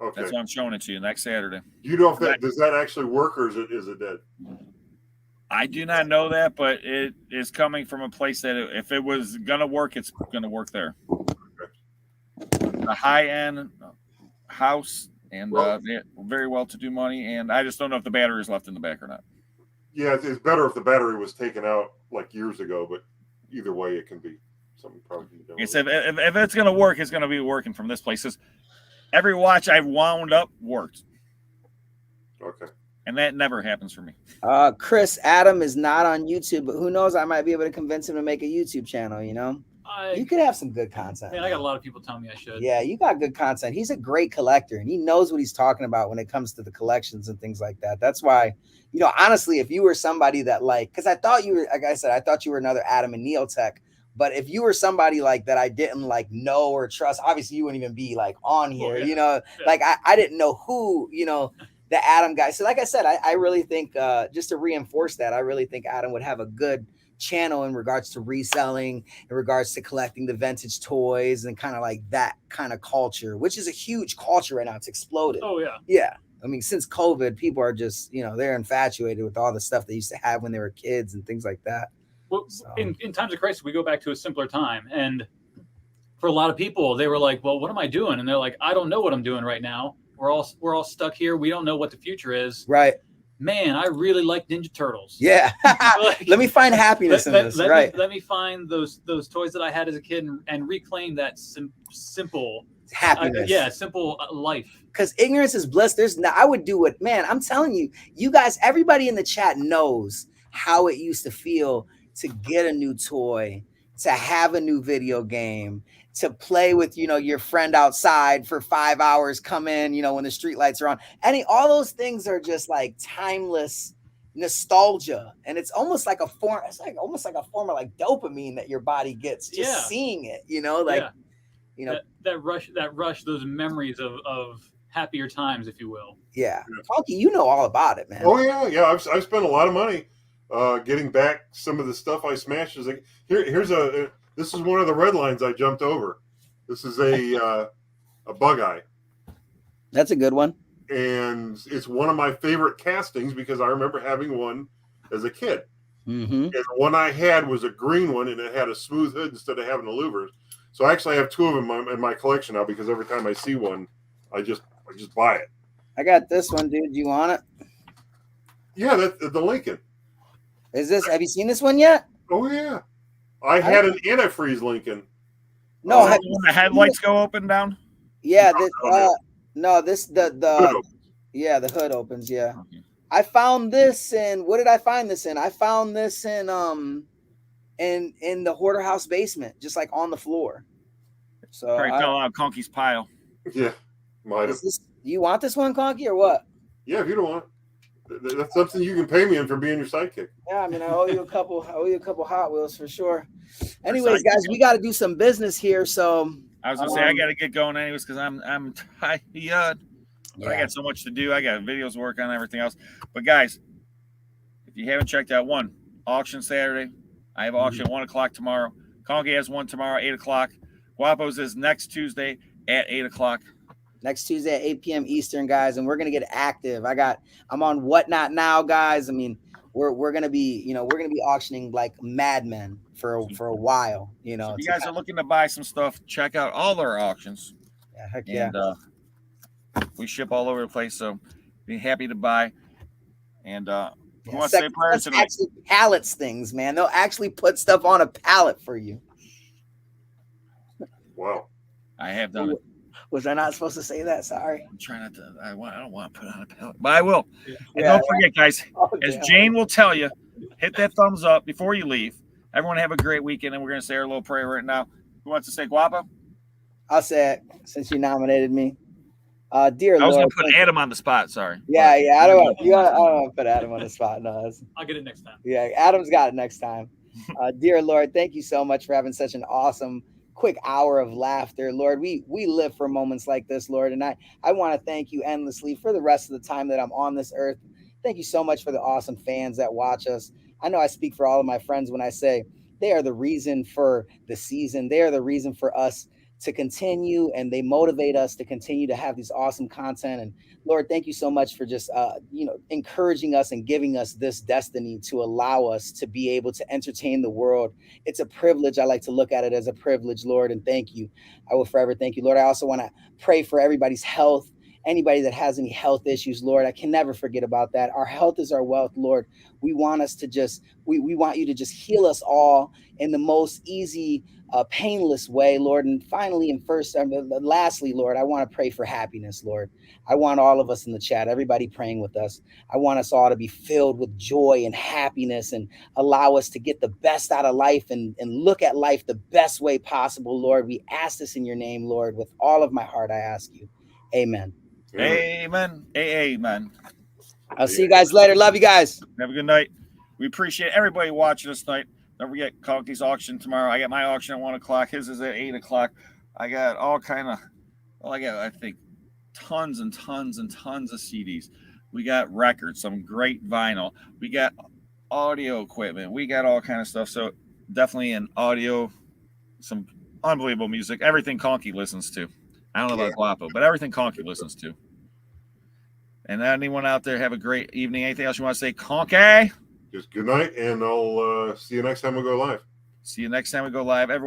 Okay. That's why I'm showing it to you next Saturday. You know if does that actually work, or is it dead? I do not know that, but it is coming from a place that if it was gonna work, it's gonna work there. Okay. A high-end house, and very well-to-do money, and I just don't know if the battery is left in the back or not. Yeah, it's better if the battery was taken out like years ago, but either way, it can be something probably can be done. It's if it's gonna work, it's gonna be working from this place. Every watch I've wound up worked. Okay. And that never happens for me. Chris, Adam is not on YouTube, but who knows? I might be able to convince him to make a YouTube channel, you could have some good content. Man, I got a lot of people telling me I should. Yeah, you got good content. He's a great collector, and he knows what he's talking about when it comes to the collections and things like that. That's why, honestly, if you were somebody that because I thought you were, like I said, I thought you were another Adam and Neotech. But if you were somebody like that I didn't know or trust, obviously you wouldn't even be on here, I didn't know who, the Adam guy. So like I said, I really think just to reinforce that, I really think Adam would have a good channel in regards to reselling, in regards to collecting the vintage toys and kind of like that kind of culture, which is a huge culture right now. It's exploded. Oh yeah. Yeah. I mean, since COVID, people are just, they're infatuated with all the stuff they used to have when they were kids and things like that. Well, in times of crisis, we go back to a simpler time. And for a lot of people, they were like, well, what am I doing? And they're like, I don't know what I'm doing right now. We're all stuck here. We don't know what the future is. Right. Man, I really like Ninja Turtles. Yeah. Let me find happiness in this. Let me find those toys that I had as a kid and reclaim that simple happiness. Simple life. Because ignorance is bliss. I would do it, man. I'm telling you, you guys, everybody in the chat knows how it used to feel to get a new toy, to have a new video game, to play with, your friend outside for 5 hours, come in, when the street lights are on. All those things are just like timeless nostalgia. And it's almost like a form of dopamine that your body gets just seeing it, that rush, those memories of happier times, if you will. Yeah. Conky, you know all about it, man. Oh yeah. Yeah. I've spent a lot of money getting back some of the stuff I smashed. This is one of the red lines I jumped over. This is a bug eye. That's a good one. And it's one of my favorite castings because I remember having one as a kid. Mm-hmm. And the one I had was a green one, and it had a smooth hood instead of having the louvers. So I actually have two of them in my collection now because every time I see one, I just buy it. I got this one, dude. Do you want it? Yeah, the Lincoln. Have you seen this one yet? Oh yeah. I had an antifreeze Lincoln. No, when the headlights go up and down. Yeah, Yeah, the hood opens. Yeah. Okay. I found this in, what did I find this in? I found this in the hoarder house basement, just like on the floor. So Probably fell out of Conky's pile. Yeah, might have. is this, do you want this one, Conky, or what? Yeah, if you don't want it. That's something you can pay me in for being your sidekick. Yeah, I mean, I owe you a couple Hot Wheels for sure. Anyways, guys, we got to do some business here. So I was gonna say I got to get going anyways because I'm tired. yeah. I got so much to do. I got videos to work on, everything else. But guys, if you haven't checked out auction Saturday, I have auction at 1 o'clock tomorrow. Conky has one tomorrow, 8 o'clock. Guapo's is next Tuesday at 8 o'clock. Next Tuesday at 8 p.m. Eastern, guys, and we're gonna get active. I'm on Whatnot now, guys. I mean, we're gonna be, we're gonna be auctioning like madmen for a while. So if you guys are looking to buy some stuff, check out all our auctions. Yeah, heck yeah. And we ship all over the place, so be happy to buy. And who wants to say prayers tonight? Actually pallets things, man. They'll actually put stuff on a pallet for you. Wow. I have done it. Was I not supposed to say that? Sorry. I'm trying not to. I don't want to put on a pallet, but I will. And don't forget, guys, as Jane will tell you, hit that thumbs up before you leave. Everyone have a great weekend, and we're going to say our little prayer right now. Who wants to say Guapo? I'll say it since you nominated me. Dear Lord. I was going to put Adam on the spot. Sorry. Yeah. I don't want to put Adam on the spot. No, I'll get it next time. Yeah, Adam's got it next time. Dear Lord, thank you so much for having such an awesome quick hour of laughter. Lord, we live for moments like this, Lord, and I want to thank you endlessly for the rest of the time that I'm on this earth. Thank you so much for the awesome fans that watch us. I know I speak for all of my friends when I say they are the reason for the season. They are the reason for us to continue, and they motivate us to continue to have these awesome content. And Lord, thank you so much for just, encouraging us and giving us this destiny to allow us to be able to entertain the world. It's a privilege. I like to look at it as a privilege, Lord, and thank you. I will forever thank you, Lord. I also want to pray for everybody's health. Anybody that has any health issues, Lord, I can never forget about that. Our health is our wealth, Lord. We want us to just, we want you to just heal us all in the most easy, painless way, Lord. And finally, lastly, Lord, I want to pray for happiness, Lord. I want all of us in the chat, everybody praying with us. I want us all to be filled with joy and happiness and allow us to get the best out of life and look at life the best way possible, Lord. We ask this in your name, Lord. With all of my heart, I ask you. Amen. Amen. Amen. I'll see you guys later. Love you guys. Have a good night. We appreciate everybody watching us tonight. Don't forget Conky's auction tomorrow. I got my auction at 1 o'clock. His is at 8 o'clock. I got all kind of, I think, tons and tons and tons of CDs. We got records, some great vinyl. We got audio equipment. We got all kind of stuff. So definitely an audio, some unbelievable music. Everything Conky listens to. I don't know about Guapo, but everything Conky listens to. And anyone out there, have a great evening. Anything else you want to say, Conky? Just good night, and I'll see you next time we go live. See you next time we go live. Everyone.